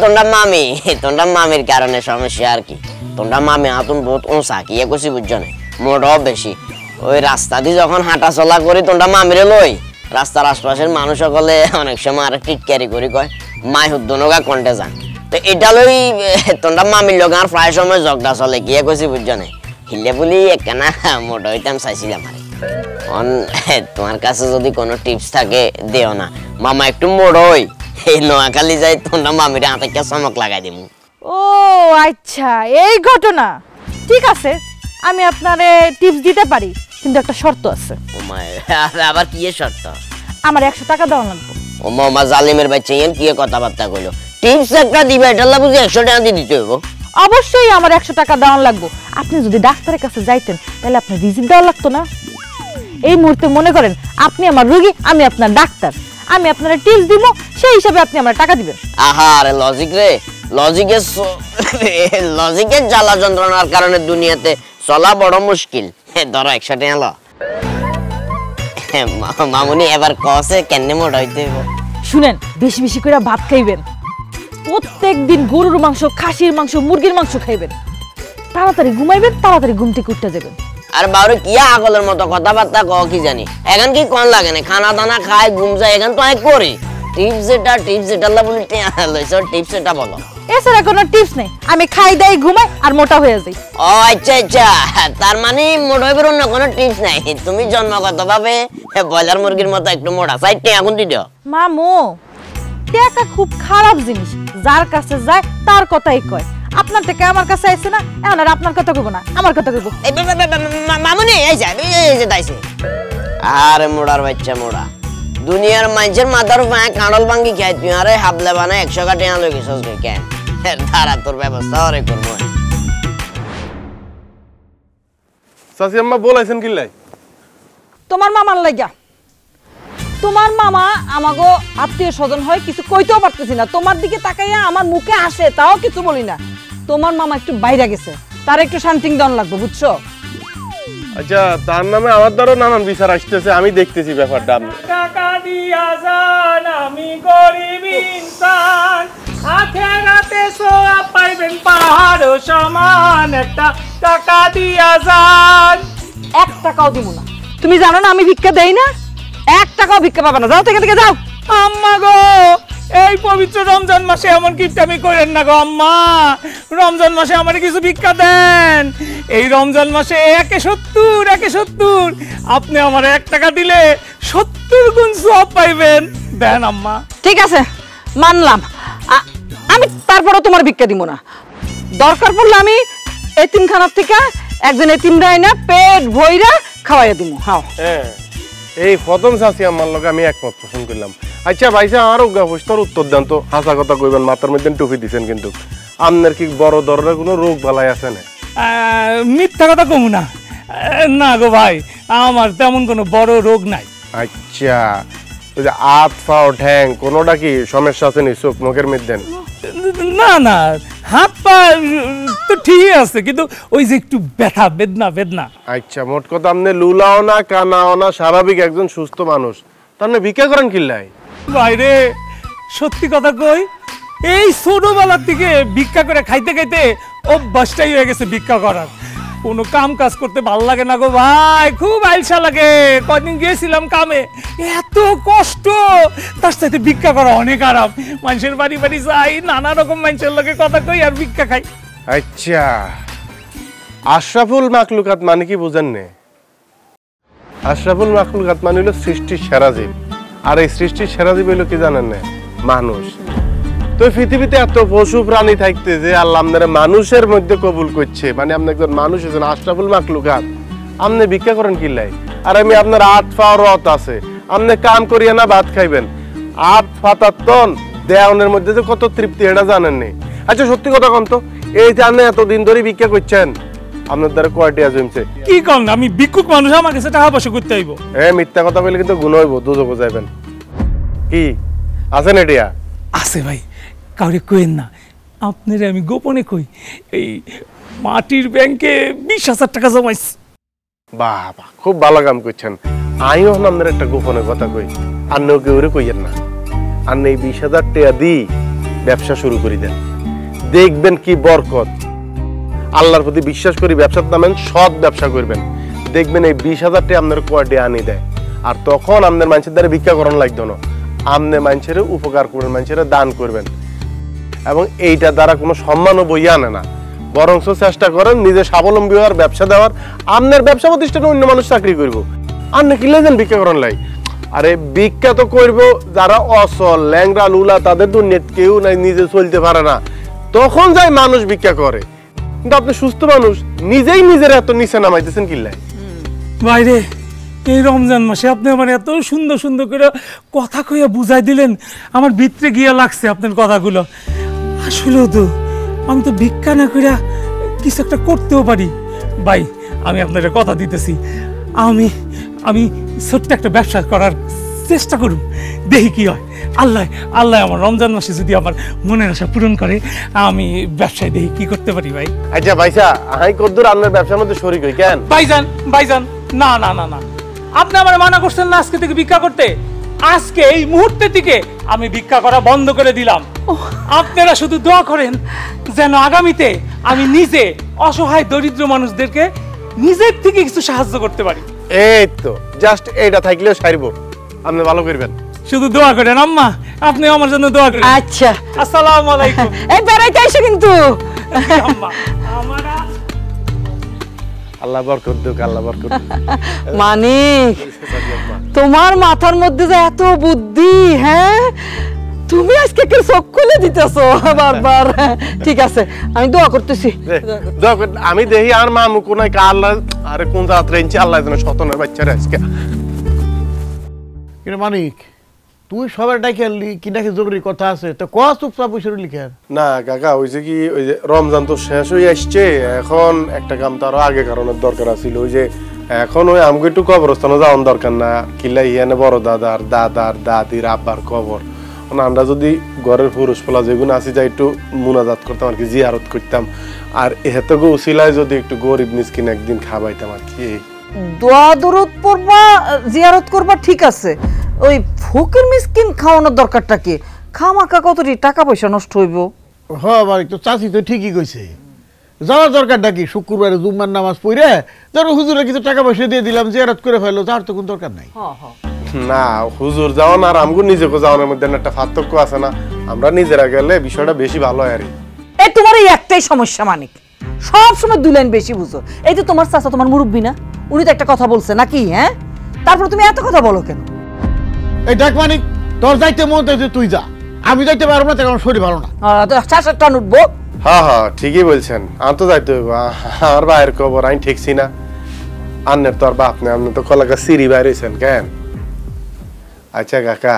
তোমরা মামির কারণে সমস্যা আর কি। তোমরা মামি হাতুন বহুত উঁচা, কি কইছি বুঝছো না, মোটাও বেশি। ওই রাস্তা দিয়ে যখন হাঁটা চলা করি তোমরা মামিরে লই, রাস্তার আশপাশের মানুষ সকলে অনেক সময় আর টিটকারি করি কয় মাই হুদ্দনগা কন্টে যান। তো এটা লই তোমরা মামির লোক আর প্রায় সময় ঝগড়া চলে, কি কইছি বুঝছো না, হিলে বলি একখানা মোটা হইতাম চাইছিলাম। আরে তোমার কাছে যদি কোনো টিপস থাকে দেও না, মামা একটু মোড় হই, এই নোয়াখালী যাই তোমরা মামিরে হাতে কে চমক লাগাই দিব। ও আচ্ছা, এই ঘটনা। ঠিক আছে, আমি আপনারে টিপস দিতে পারি, কিন্তু একটা শর্ত আছে। আবার কি শর্ত? আমার 100 টাকা দেওয়া লাগবে। ও মামা জালিমের বাচ্চা, এর কি কথাবার্তা কইলো? টিপস একটা দিবে, এটা বুঝি 100 টাকা দিয়ে দিতে হইব? অবশ্যই আমার 100 টাকা দেওয়া লাগবে। আপনি যদি ডাক্তারের কাছে যাইতেন তাহলে আপনার রিজিক দেওয়া লাগতো না। এই মুহূর্তে মনে করেন আপনি আমার রোগী, আমি আপনার ডাক্তার, আমি আপনার টিপস দিব, সেই হিসাবে আপনি আমার টাকা দিবেন। আহা আরে লজিক রে, লজিকের জ্বালা যন্ত্রণার কারণে দুনিয়াতে চলা বড় মুশকিল। ধরো 100 টাকা লো। মামুনি এবার কসে কেন মোটা হইতে হইব? শুনেন, বেশি বেশি করে ভাত খাইবেন, প্রত্যেকদিন গরুর মাংস, খাসির মাংস, মুরগির মাংস খাইবেন, তাড়াতাড়ি ঘুমাইবেন, তাড়াতাড়ি ঘুম থেকে উঠতে যাবেন। আর বাবু কি আগলের মতো কথাবার্তা কও কি জানি, এখন কি কোন লাগে না, খানা দানা খাই ঘুম যায়, এখন তো এক করি। টিপস যেটা বলি লইছো, টিপস এটা বলো। এছাড়া কোনো টিপস নেই, আমি খাই দাই ঘুমাই আর মোটা হয়ে যাই। ও আচ্ছা আচ্ছা, তার মানে মোটা হইবার অন্য কোনো টিপস নাই, তুমি জন্মগত ভাবে ব্রয়লার মুরগির মতো একটু মোটা, সাইডটা এখন দি দিও। মামু, টাকা খুব খারাপ জিনিস, যার কাছে যায় তার কথাই কয়। আপনার থেকে আমার কাছে আইছে না, এখন আর আপনার কথা কইব না, আমার কথা কইব। মামুনি এই যে দাইছে। আরে মোড়ার বাচ্চা মোড়া, দুনিয়ার মানুষের মাথার পায়ে কাঁড়ল ভাঙ্গি খাই, তুই আরে হাবলে বানায় 100 টাকা লই গেছস কেন? তারা তোর ব্যবস্থা আরে করবো। চাচি আম্মা বলাইছেন কি লাই? তোমার মামার লাগা। তোমার মামা আমাগো আত্মীয় স্বজন হয়, কিছু কইতেও পারতেছি না, তোমার দিকে তাকাইয়া আমার মুখে আসে, তাও কিছু বলি না। তোমার মামা একটু বাইরে গেছে, তার একটু শান্তি দেওয়ান লাগবে, বুঝছো? আচ্ছা তার নামে আমার দ্বারা নানান বিচার আসতেছে, আমি দেখতেছি ব্যাপারটা। টাকা দিয়া যান আমি গরিব ইনসান, আখেরাতে সওয়াব পাইবেন পাহাড় সমান, একটা টাকা দিয়া যান। 1 টাকাও দিব না। তুমি জানো না আমি ভিক্ষা দেই না? 1 টাকাও ভিক্ষা পাবে না, যাও থেকে থেকে যাও। আম্মা গো, এই পবিত্র রমজান মাসে এমন কিপটামি করেন না গো আম্মা। রমজান মাসে আমার কিছু ভিক্ষা দেন। এই রমজান মাসে 170 আপনি আমার 1 টাকা দিলে 70 গুণ সওয়াব পাইবেন। দেন আম্মা। ঠিক আছে মানলাম, আমি তারপরও তোমার ভিক্ষা দিব না। দরকার পড়লে আমি এতিমখানার থেকে একজন এতিমরা না পেট ভইরা খাওয়াইয়া দিব। হাও হ্যাঁ, এই প্রথম চাষি আমার লোক আমি একমত পোষণ করলাম। আচ্ছা ভাইসা আর প্রশ্নের উত্তর দেন তো, হাসা কথা কইবেন, মাথার মধ্যে টুপি দিচ্ছেন কিন্তু আপনার কি বড় ধরনের কোনো রোগ বালাই আছে না? মিথ্যা কথা কমু না। না গো ভাই, আমার তেমন কোনো বড় রোগ নাই। আচ্ছা, ওই যে হাত পা ঠ্যাং কোনোটা কি সমস্যা আছে নি? চোখ মুখের মধ্যে? না না, হাত পা তো ঠিকই আছে, কিন্তু ওই যে একটু ব্যথা বেদনা। আচ্ছা, মোট কথা আপনি লুলাও না কানাও না, স্বাভাবিক একজন সুস্থ মানুষ, তার ভিক্ষা করেন কিল্লাই? বাইরে সত্যি কথা কই, এই ছোটবেলার থেকে ভিক্ষা করে খাইতে খাইতে অভ্যাসটাই হয়ে গেছে ভিক্ষা করার। কোনো কাম কাজ করতে ভালো লাগে না গো ভাই, খুব আলসা লাগে। কদিন গিয়েছিলাম কামে, এত কষ্ট, তার সাথে ভিক্ষা করা অনেক আরাম। মানুষের বাড়ি বাড়ি যাই, নানা রকম মানুষের লোকে কথা কই আর ভিক্ষা খাই। আচ্ছা, আশরাফুল মাখলুকাত মানে কি বুঝেন নে? আশরাফুল মাখলুকাত মানে হলো সৃষ্টির সেরা জীব, আর এই সৃষ্টির সেরা জীব হলো কি জানেন না? মানুষ। তো পৃথিবীতে এত পশু প্রাণী থাকতে যে আল্লাহ আপনারা মানুষের মধ্যে কবুল করছে, মানে আপনি একজন মানুষ হয়েছেন, আশরাফুল মাখলুকাত, আপনি ভিক্ষা করেন কিল্লাই? আর আমি আপনার 8 পা রত আছে, আপনি কাম করিয়া না ভাত খাইবেন, 8 পাতার তন দেওয়ানের মধ্যে যে কত তৃপ্তি এটা জানেন নি? আচ্ছা সত্যি কথা কন তো, এই যে আপনি এতদিন ধরে ভিক্ষা করছেন, আপনার দ্বারা কয়টিয়া জমছে? কি কন, আমি ভিক্ষুক মানুষ, আমার কাছে টাকা পয়সা করতে হইব? মিথ্যা কথা বলে কিন্তু গুণ হইব, দুজক যাইবেন। কি আছেন এটিয়া? আছে ভাই, কাউরে কইেন না, আপনারে আমি গোপনে কই, এই মাটির ব্যাংকে 20,000 টাকা জমাইছি। বাহ বাহ, খুব ভালো কাম করছেন। আমিও আপনার একটা গোপনে কথা কই, আর কেউ কইয়েন না। আর এই 20,000 টাকা দিয়ে ব্যবসা শুরু করে দেন, দেখবেন কি বরকত। আল্লাহর প্রতি বিশ্বাস করি ব্যবসার নামেন, সৎ ব্যবসা করবেন, দেখবেন এই 20,000 টাকা আপনার কয়টি আনি দেয়। আর তখন আপনার মানুষের দ্বারা ভিক্ষা করানো লাগতো না, আপনি মানুষের উপকার করবেন, মানুষের দান করবেন, এবং এইটা দ্বারা কোনো সম্মানও বইয়া আনে না, বরং চেষ্টা করেন নিজে স্বাবলম্বী হওয়ার, ব্যবসা দেওয়ার। আপনার ব্যবসা প্রতিষ্ঠানে অন্য মানুষ চাকরি করব, আপনি কি লেজেন ভিক্ষা করেন লাই? আরে ভিক্ষা তো করবো যারা অচল, ল্যাংরা লুলা, তাদের দুনিয়া কেউ নাই, নিজে চলতে পারে না, তখন যাই মানুষ ভিক্ষা করে। কিন্তু আপনি সুস্থ মানুষ, নিজেই নিজের এত নিচে নামাইতেছেন কিল্লাই? বাইরে এই রমজান মাসে আপনি আমার এত সুন্দর সুন্দর করে কথা কইয়া বুঝাই দিলেন, আমার ভিতরে গিয়া লাগছে আপনার কথাগুলো। আসলেও তো আমি তো ভিক্ষা না কইরা কিছু একটা করতেও পারি। ভাই আমি আপনার কথা দিতেছি, আমি আমি ছোট্ট একটা ব্যবসা করার চেষ্টা করুন, দেখি কি হয়। আল্লাহ আল্লাহ আমার রমজান মাসে যদি আমার মনের আশা পূরণ করে, আমি ব্যবসায় দেখি কি করতে পারি। ভাই আচ্ছা ভাইসা, আই কদ্দুর আপনার ব্যবসার মধ্যে শরীক হই কেন? ভাইজান না না না না, আপনি আমার মানা করছেন না আজকে থেকে ভিক্ষা করতে। আজকে এই মুহূর্তে থেকে আমি ভিক্ষা করা বন্ধ করে দিলাম। আপনারা শুধু দোয়া করেন যেন আগামীতে আমি নিজে অসহায় দরিদ্র মানুষদেরকে নিজের থেকে কিছু সাহায্য করতে পারি। এই তো জাস্ট এইটা থাকলেও সারব, আপনি ভালো করবেন। শুধু দোয়া করেন আম্মা, আপনি আমার জন্য দোয়া করেন। আচ্ছা, আসসালামু আলাইকুম। এই বেড়াইতে আইসো কিন্তু। আম্মা আমারা আল্লাহ বরকত দেক, আল্লাহ বরকত দেক। মানিক, তোমার মাথার মধ্যে যে এত বুদ্ধি, হ্যাঁ তুমি আজকে কি চোখ খুলে দিতেছো বারবার। ঠিক আছে, আমি দোয়া করতেছি। আমি দেখি আর মা মুখ নাই কা আল্লাহ, আরে কোন রাত্রে ইনছি আল্লাহ যেন শতনের বাচ্চারা আজকে। কিন্তু মানিক, তুই সবার ডাকে আনলি, কি নাকি জরুরি কথা আছে, তো ক চুপচাপ বসে রইলি কেন? না কাকা, হইছে কি, ওই যে রমজান তো শেষ হয়ে আসছে, এখন একটা কাম তো আরো আগে কারণের দরকার আছিল। ওই যে এখন ওই আমাকে একটু কবরস্থানে যাওয়ার দরকার না, কিলা ইয়ানে বড় দাদার দাদির আব্বার কবর, আমরা যদি ঘরের পুরুষ পোলা যেগুলো আসি যাই একটু মুনাজাত করতাম আর কি, জিয়ারত করতাম, আর এত উসিলায় যদি একটু গরিব মিসকিন একদিন খাবাইতাম আর কি। দোয়া দরুদ পড়বা জিয়ারত করবা ঠিক আছে, ওই ফকির মিসকিন খাওয়ানোর দরকারটা কি? খামাকা কতটি টাকা পয়সা নষ্ট হইব। বাড়ি তো চাচি তো ঠিকই কইছে, যাওয়ার দরকারটা কি? শুক্রবারে জুম্মার নামাজ পড়ে ধরো হুজুরে কিছু টাকা পয়সা দিয়ে দিলাম, জিয়ারত করে ফেলো, যাওয়ার তো কোনো দরকার নাই। না হুজুর যাওয়ান আর আমগো নিজেকে যাওয়ানোর মধ্যে একটা পার্থক্য আছে না? আমরা নিজেরা গেলে বিষয়টা বেশি ভালো হয় আর কি। এই তোমার এই একটাই সমস্যা মানিক, সব সময় দুই লাইন বেশি বুঝো। এই যে তোমার চাচা তোমার মুরব্বী না, উনি তো একটা কথা বলছে নাকি? হ্যাঁ, তারপর তুমি এত কথা বলো কেন? এই দেখ মানিক, তোর যাইতে মন চাইছে তুই যা, আমি যাইতে পারবো না, আমার শরীর ভালো না। চাষার টান উঠবো। হ্যাঁ ঠিকই বলছেন, আর তো যাইতে হইব। আমার ভাইয়ের খবর আমি ঠিকছি না, আন্নের তো আর বাপ নেই, আপনি তো কলাকা সিঁড়ি বাইরেছেন কেন? আচ্ছা কাকা,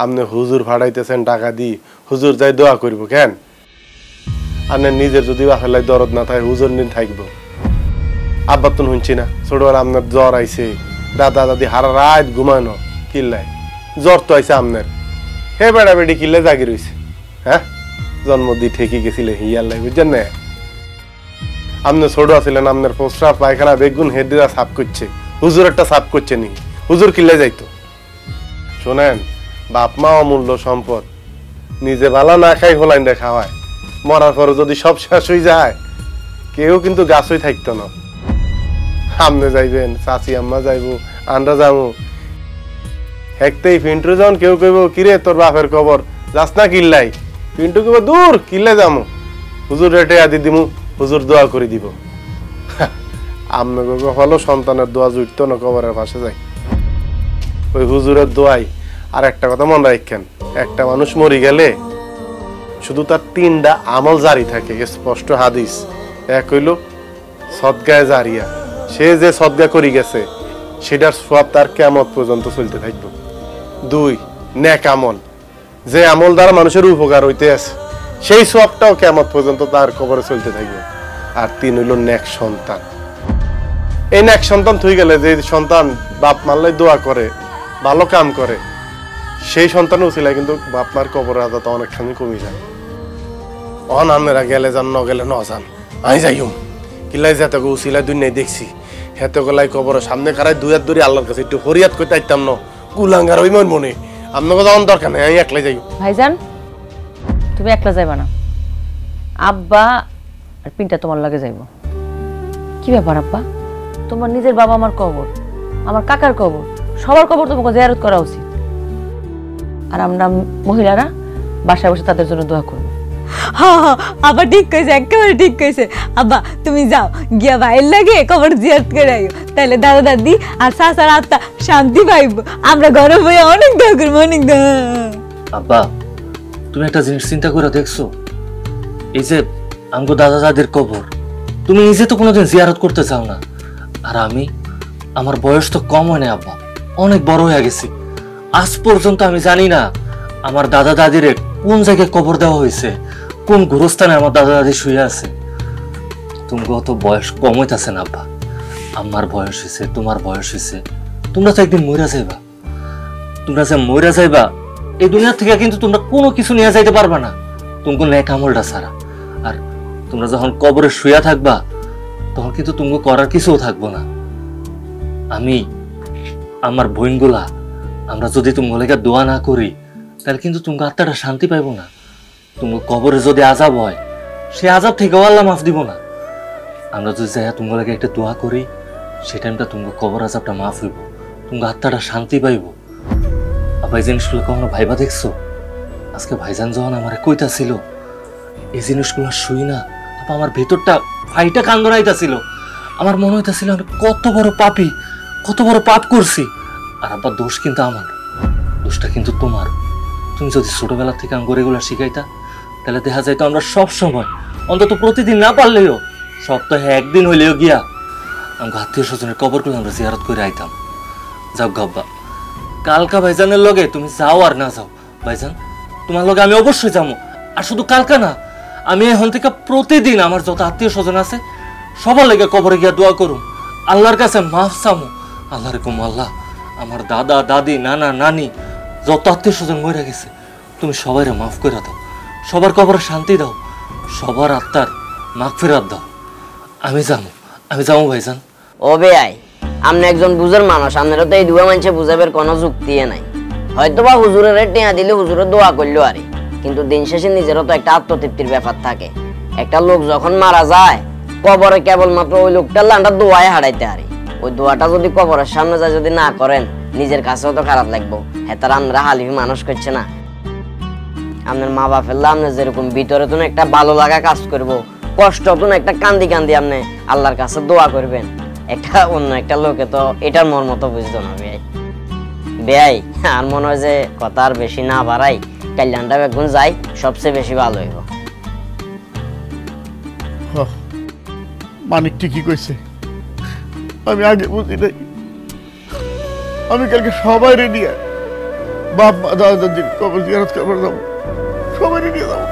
আপনি হুজুর ভাড়াইতেছেন টাকা দি, হুজুর যাই দোয়া করব কেন? আন্নের নিজের যদি বাফেলাই দরদ না থাকে, হুজুর নিন থাকবো? আব্বা তো শুনছি না ছোটবেলা আপনার জ্বর আইছে, দাদা দাদি হারা রাত ঘুমানো কিল্লায়, জ্বর তো আইছে আপনার, হে বেড়া বেড়ি কিল্লে জাগি রয়েছে। হ্যাঁ, জন্ম দিয়ে ঠেকি গেছিলে হিয়ার লাই, বুঝছেন না? আপনি ছোট আছিলেন, আপনার পোস্টার পায়খানা বেগুন হেডিরা সাফ করছে, হুজুর একটা সাফ করছে নি, হুজুর কিল্লে যাইতো? শোনেন, বাপ মা অমূল্য সম্পদ, নিজে ভালো না খাই হোলাইন দেখা হয়, মরার পরে যদি সব শেষ হয়ে যায় কেউ কিন্তু গাছই থাকতো না। আপনি যাইবেন, চাচি আম্মা যাইবো, আমরা যাবো, হেকতেই পিন্টু যখন কেউ কইব কিরে তোর বাপের কবর যাস না কিল্লাই, পিন্টু কইব দূর কিল্লে যামু, হুজুর রেটে আদি দিমু, হুজুর দোয়া করে দিব। আপনাকে হলো সন্তানের দোয়া জুটতো না কবরের পাশে যাই, ওই হুজুরের দোয়াই। আর একটা কথা মনে রাখেন, একটা মানুষ মরে গেলে শুধু তার 3টা আমল জারি থাকে, স্পষ্ট হাদিস। এক হইল সদগায়ে জারিয়া, সে যে সদগা করি গেছে সেটার সওয়াব তার কিয়ামত পর্যন্ত চলতে থাকবে। 2 নেক আমল, যে আমল দ্বারা মানুষের উপকার হইতে আছে সেই সওয়াবটাও কিয়ামত পর্যন্ত তার কবরে চলতে থাকবে। আর 3 হইল নেক সন্তান। এই নেক সন্তান থই গেলে, যে সন্তান বাপ মাল্লাই দোয়া করে, ভালো কাম করে, সেই সন্তানও ছিল কিন্তু বাপ মার কবরের আজাদ অনেকখানি কমে যায়। অন আপনারা গেলে যান, ন গেলে ন যান, আমি যাইম কিলাই যেতে উচিলাই দুনিয়ায় দেখছি, হেতে গলাই কবরের সামনে খারাই 2 হাত ধরে আল্লাহর কাছে একটু ফরিয়াদ করতে আইতাম না, কুলাঙ্গার ওই মন মনে। আপনাকে যাওয়ার দরকার নেই, আমি একলাই যাই। ভাইজান তুমি একলা যাইবা না, আব্বা আর পিন্টা তোমার লাগে যাইব। কি ব্যাপার আব্বা, তোমার নিজের বাবা আমার কবর, আমার কাকার কবর, সবার কবর তোমাকে জিয়ারত করা উচিত। আর আমরা মহিলারা বাসায় বসে তাদের জন্য দোয়া করবো। হ্যাঁ আব্বা ঠিক কইছে, একেবারে ঠিক কইছে। আব্বা তুমি যাও, গিয়া ভাইয়ের লাগে কবর জিয়ারত করে আইও, তাহলে দাদা দাদি আর চাচার আত্মা শান্তি পাইব। আমরা ঘরে বইয়া অনেক দোয়া করবো, অনেক দোয়া। আব্বা তুমি একটা জিনিস চিন্তা করে দেখছো, এই যে আমগো দাদা দাদির কবর তুমি নিজে তো কোনোদিন জিয়ারত করতে চাও না, আর আমি, আমার বয়স তো কম হয় না আব্বা, অনেক বড় হয়ে গেছি, আজ পর্যন্ত আমি জানি না আমার দাদা দাদিরে কোন জায়গায় কবর দেওয়া হয়েছে, কোন গোরস্থানে আমার দাদা দাদি শুয়ে আছে। তুমি তো বয়স কম হইতাছে না আব্বা, আমার বয়স হয়েছে, তোমার বয়স হয়েছে, তোমরা তো একদিন মইরা যাইবা। তোমরা যে মইরা যাইবা এই দুনিয়া থেকে কিন্তু তোমরা কোনো কিছু নিয়ে যাইতে পারবা না, তুমি নেক আমলটা ছাড়া। আর তোমরা যখন কবরে শুয়া থাকবা তখন কিন্তু তুমি করার কিছুও থাকবো না। আমি, আমার বোনগুলা, আমরা যদি তুমি লেগে দোয়া না করি তাহলে কিন্তু তুমি আত্মাটা শান্তি পাইব না। তুমি কবরে যদি আযাব হয় সে আযাব থেকেও আল্লাহ মাফ দিব না। আমরা যদি যাই তুমি লেগে একটা দোয়া করি, সেই টাইমটা তুমি কবর আযাবটা মাফ হইব, তুমি আত্মাটা শান্তি পাইব। আবার এই জিনিসগুলো কখনো ভাইবা দেখছো? আজকে ভাইজান যখন আমার কইতা ছিল এই জিনিসগুলো শুই না, আমার ভেতরটা ফাইটা কান্দনাইতাছিল, আমার মনে হইতাছিল আমি কত বড় পাপী, কত বড় পাপ করছি। আর আব্বা দোষ কিন্তু আমার, দোষটা কিন্তু তোমার। তুমি যদি ছোটবেলা থেকে আঙ্গুর এগুলো শিখাইতা তাহলে দেখা যাইতো আমরা সব সময়, অন্তত প্রতিদিন না পারলেও সপ্তাহে একদিন হইলেও গিয়া আমার আত্মীয় স্বজনের কবরগুলো আমরা জিয়ারত করে আইতাম। যাও আব্বা, কালকা ভাইজানের লগে তুমি যাও আর না যাও, ভাইজান তোমার লগে আমি অবশ্যই যাবো। আর শুধু কালকা না, আমি এখন থেকে প্রতিদিন আমার যত আত্মীয় স্বজন আছে সবার লেগে কবরে গিয়া দোয়া করুম, আল্লাহর কাছে মাফ চামো। আল্লাহ রেকম, আল্লাহ আমার দাদা দাদি নানা নানি যত আত্মীয় স্বজন মরে গেছে তুমি সবাইরে মাফ করে দাও, সবার কবরে শান্তি দাও, সবার আত্মার মাগফিরাত দাও। আমি যাবো ভাইজান। ও বেআই আপনি একজন বুঝের মানুষ, আপনারা তো এই দুয়া মানুষে বুঝাবের কোনো যুক্তি নাই। হয়তোবা হুজুরের টিয়া দিলে হুজুরে দোয়া করলো আরে, কিন্তু দিন শেষে নিজেরও তো একটা আত্মতৃপ্তির ব্যাপার থাকে। একটা লোক যখন মারা যায় কবরে কেবলমাত্র ওই লোকটার লান্ডা দোয়ায় হারাইতে আরে, ওই দোয়াটা যদি কবরের সামনে যায় যদি না করেন নিজের কাছেও তো খারাপ লাগবো। হ্যাঁ তারা আমরা হালিফি মানুষ করছে না। আপনার মা বাপের আপনি যেরকম ভিতরে তো একটা ভালো লাগা কাজ করবো, কষ্ট তো একটা কান্দি কান্দি আপনি আল্লাহর কাছে দোয়া করবেন, একটা অন্য একটা লোকে তো এটার মর্ম তো বুঝতো না ভাই। ভাই আর মনে হয় যে কথা আর বেশি না বাড়াই, কল্যাণটা এখন যাই সবচেয়ে বেশি ভালো হইব। মানিক ঠিকই কইছে, আমি আগে বুঝি নাই। আমি কালকে সবাই রেডি, বাপ মা দাদা দাদির কবর জিয়ারত করবার যাবো, সবাই রেডি যাবো।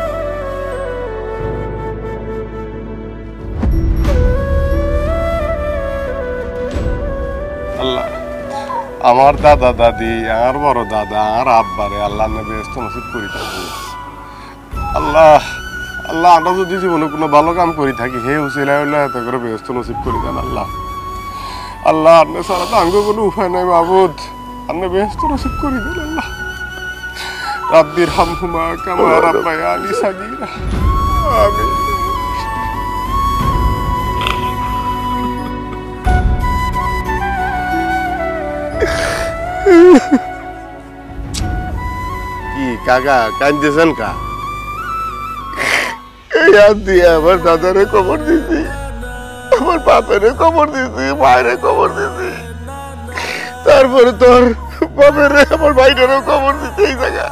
আল্লাহ আমার দাদা দাদি আর বড় দাদা আর আব্বারে আল্লাহ বেহেশত নসিব করি থাকি। আল্লাহ আল্লাহ আমরা যদি জীবনে কোনো ভালো কাম করি থাকি হে উসিলা হইলে এত করে বেহেশত নসিব করি দেন আল্লাহ। আল্লাহ আপনি ছাড়া তো আঙ্গ কোনো উপায় নাই মাবুদ, আপনি বেহেশত নসিব করি দেন আল্লাহ। রাব্বির হামহুমা কামা রাব্বায়ানি সাগীরা। আমিন। কি কাকা কাঁদতেছেন কা? আমার দাদারে খবর দিছি, আমার বাপেরে খবর দিছি, মায়েরে খবর দিছি, তারপরে তোর বাপেরে আমার ভাইটারও খবর দিতে। এই জায়গা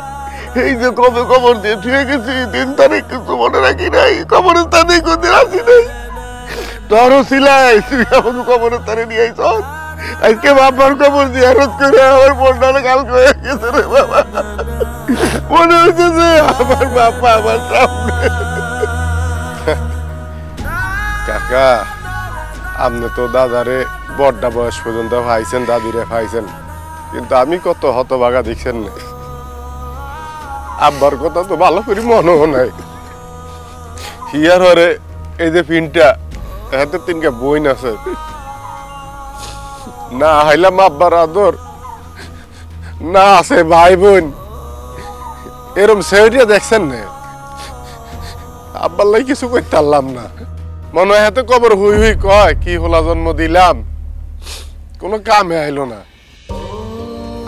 এই যে কবে খবর দিয়ে ঠিক গেছি, 3 তারিখ কিছু মনে রাখি নাই, খবরের স্থানে কোনদিন আসি নাই। তোরও সিলাই তুই আমাকে খবরের স্থানে নিয়ে আইস। আজকে বাবার খবর জিয়ারত করে আমার মনটা কালকে হয়ে গেছে রে বাবা। মনে হচ্ছে যে আমার বাবা আমার সামনে। কাকা আপনি তো দাদারে বড়টা বয়স পর্যন্ত পাইছেন, দাদিরে পাইছেন, কিন্তু আমি কত হতভাগা দেখছেন না। আব্বার কথা তো ভালো করে মনেও নাই। হিয়ার হরে এই যে পিনটা হাতে 3টা বইন আছে, না হাইলাম আব্বার আদর, না আছে ভাই বোন, এরম সেউরিয়া দেখছেন না। আব্বার লাই কিছু করতে পারলাম না। মনে হয় হাতে কবর হুই হুই কয় কি হোলা জন্ম দিলাম, কোনো কামে আইলো না।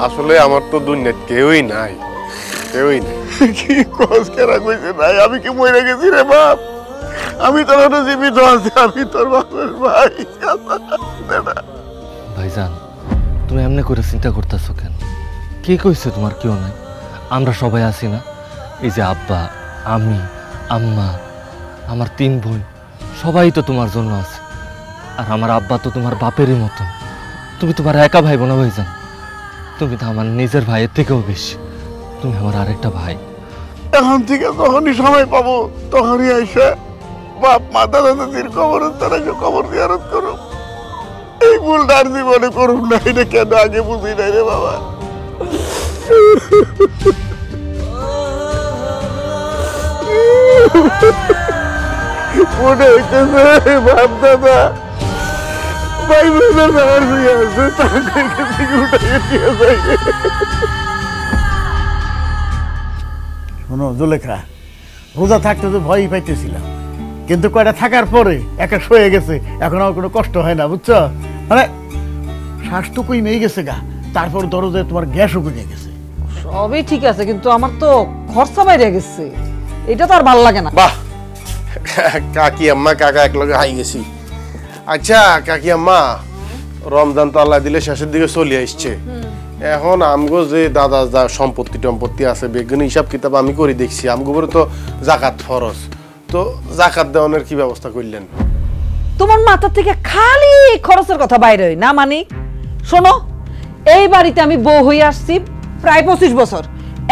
আসলে আমার তো দুনিয়াত কেউই নাই, কেউই নাই। কি কস কেরা কইছে নাই? আমি কি মরে গেছি রে বাপ? আমি তোর জীবিত আছি, আমি তোর বাপের ভাই। ভাইজান তুমি এমনি করে চিন্তা করতেছো কেন? কে কইছে তোমার কেউ নাই? আমরা সবাই আছি না? এই যে আব্বা, আমি, আম্মা, আমার 3 বোন, সবাই তো তোমার জন্য আছে। আর আমার আব্বা তো তোমার বাপেরই মতন। তুমি তোমার একা ভাই বোনা ভাইজান, তুমি তো আমার নিজের ভাইয়ের থেকেও বেশি। তুমি আমার আরেকটা ভাই। এখন থেকে যখনই সময় পাবো তখনই আইসা বাপ মা দাদা দাদির খবর জিয়ারত করো। এই ভুলটা আর জীবনে করুন না। এটা কেন আগে বুঝি নাই রে বাবা। মনে হইতেছে বাপ দাদা ভাই বোনের আছে, তাদেরকে থেকে উঠাইয়ে দিয়ে যায়। শোনো জুলেখা, রোজা থাকতে তো ভয়ই পাইতেছিলাম, কিন্তু কয়টা থাকার পরে একা সয়ে গেছে, এখন আমার কোনো কষ্ট হয় না, বুঝছো? মানে শ্বাসটু কমে গেছে গা, তারপর ধরো যে তোমার গ্যাসও কমে গেছে। সবই ঠিক আছে, কিন্তু আমার তো খরচা বাইরে গেছে, এটা তো আর ভালো লাগে না। বাহ কাকি আম্মা কাকা একলগে হাই গেছি। আচ্ছা কাকি আম্মা, রমজান তো আল্লাহ দিলে শেষের দিকে চলে আসছে। এখন আমগো যে দাদা যা সম্পত্তি টম্পত্তি আছে বেগুনি হিসাব কিতাব আমি করে দেখছি, আমগো উপরে তো জাকাত ফরজ। তো জাকাত দেওয়ানোর কি ব্যবস্থা করলেন? তোমার মাথা থেকে খালি খরচের কথা বাইরে হয় না। মানে শোনো, এই বাড়িতে আমি বউ হয়ে আসছি প্রায় 25 বছর।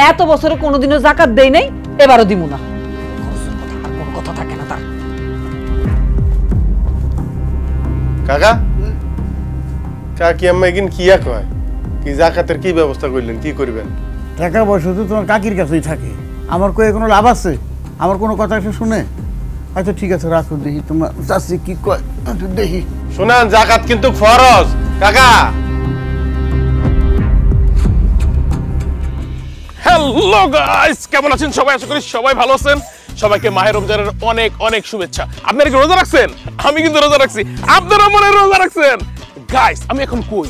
এত বছরে কোনোদিনও জাকাত দেই নাই, এবারও দিব না। খরচের কথা আর কোনো কথা থাকে না তার। কাকা কাকি আম্মা এগিন কিয়া কয় কি জাকাতের কি ব্যবস্থা করলেন, কি করবেন? টাকা পয়সা তো তোমার কাকির কাছেই থাকে, আমার কয়ে কোনো লাভ আছে? আমার কোনো কথা এসে শুনে? আচ্ছা ঠিক আছে রাখো, দেখি তোমার চাষি কি কয় দেখি। শোনান, জাকাত কিন্তু ফরজ। কাকা হ্যালো গাইস, কেমন আছেন সবাই? আশা করি সবাই ভালো আছেন। সবাইকে মাহে রমজানের অনেক অনেক শুভেচ্ছা। আপনারা কি রোজা রাখছেন? আমি কিন্তু রোজা রাখছি। আপনারা মনে হয় রোজা রাখছেন? গাইস, আমি এখন কই?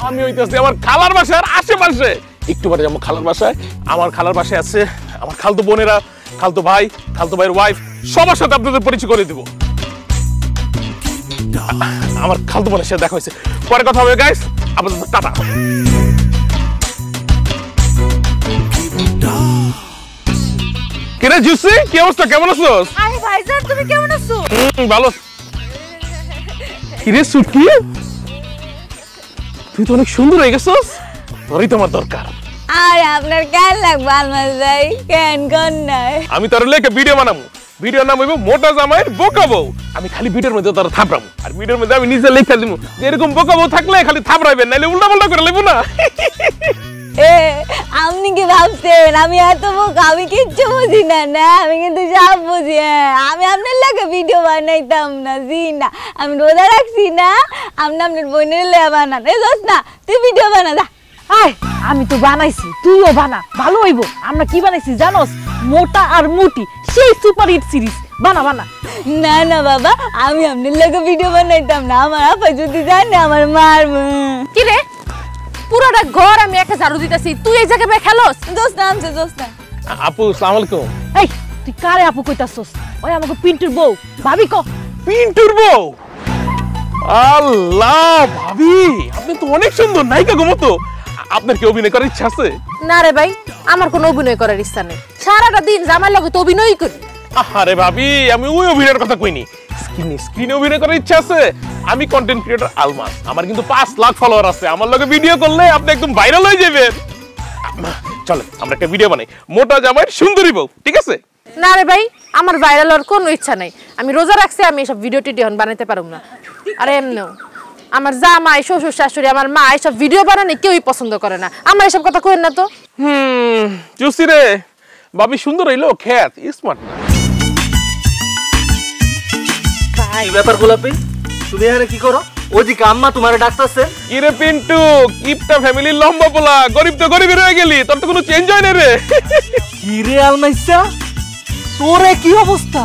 আমি হইতেছি আমার খালার বাসার আশেপাশে। একটু পরে যাবো খালার বাসায়। আমার খালার বাসায় আছে আমার খালতো বোনেরা, খালতো ভাই, খালতো ভাইয়ের ওয়াইফ, সবার সাথে আপনাদের পরিচয় করে দেব। আমার খালতো বোনের সাথে দেখা হয়েছে, পরে কথা হবে গাইস। আপনাদের টাটা। কিরে জুসি, কি অবস্থা? কেমন আছোস? আরে ভাইজান, তুমি কেমন আছো? ভালো। কিরে সুটকি, তুই তো অনেক সুন্দর হয়ে গেছস। তোরই তোমার দরকার। আরে আপনার কেন লাগবে আলমাজ ভাই? কেন কোন নাই? আমি তোর লেগে ভিডিও বানাবো। ভিডিওর নাম হইব মোটা জামাইয়ের বোকা বউ। আমি খালি ভিডিওর মধ্যে তোর থাপড়াবো, আর ভিডিওর মধ্যে আমি নিজে লেখা দিব যে এরকম বোকা বউ থাকলে খালি থাপড়াইবেন, নাইলে উল্টা পাল্টা করে লেবো না। এ আপনি কি ভাবছেন আমি এত বোকা? আমি কিচ্ছু বুঝি না। না, আমি কিন্তু সব বুঝি। আমি আপনার লাগে ভিডিও বানাইতাম না। জি না, আমি রোজা রাখছি না। আপনি আপনার বোনের লেয়া বানান। এই দোস না, তুই ভিডিও বানা যা। আয় আমি তো বানাইছি, তুইও বানা, ভালো হইব। আমরা কি বানাইছি জানোস? মোটা আর মুটি, সেই সুপার হিট সিরিজ। বানা বানা। না না বাবা, আমি আপনার লাগে ভিডিও বানাইতাম না। আমার আপা যদি জানে আমার মারবো। কি রে, পুরোটা ঘর আমি একা ঝাড়ু দিতেছি, তুই এই জায়গায় খেলোস? দোস্ত নামছে, দোস্ত না। আপু আসসালামু আলাইকুম। এই তুই কারে আপু কইতাছস? ওই আমাকে পিন্টুর বউ, ভাবি ক। পিন্টুর বউ? আল্লাহ ভাবি, আপনি তো অনেক সুন্দর নায়িকা গো মতো। আপনার কি অভিনয় করার ইচ্ছা আছে? না রে ভাই, আমার কোনো অভিনয় করার ইচ্ছা নেই। সারাটা দিন জামাই লগে তো অভিনয়ই করি। আরে ভাবি, আমি ওই অভিনয়ের কথা কইনি। স্ক্রিনে অভিনয় করার ইচ্ছা আছে। আমি কন্টেন্ট ক্রিয়েটর আলমাস, আমার কিন্তু 5 লাখ ফলোয়ার আছে। আমার লগে ভিডিও করলে আপনি একদম ভাইরাল হয়ে যাবেন। চলো আমরা একটা ভিডিও বানাই, মোটা জামাইয়ের সুন্দরী বউ, ঠিক আছে? না রে ভাই, আমার ভাইরাল হওয়ার কোনো ইচ্ছা নাই। আমি রোজা রাখছি, আমি এসব ভিডিও টিডিও বানাইতে পারব না। আরে এমনিও আমার জামাই, শ্বশুর শাশুড়ি, আমার মা এসব ভিডিও বানানো কেউই পছন্দ করে না। আমার এসব কথা কইেন না তো। জুসি রে, ভাবি সুন্দর হইলো, খ্যাত স্মার্ট না। এই ব্যাপার গোলাপি, তুমি এখানে কি করো? ওদিকে আম্মা তোমার ডাকতেছে। ইরে পিন্টু, কিপটা ফ্যামিলির লম্বা পোলা, গরিব তো গরিবই রয়ে গেলি, তোর তো কোনো চেঞ্জ হয় না রে। কি রে আলমাইসা, তোরে কি অবস্থা?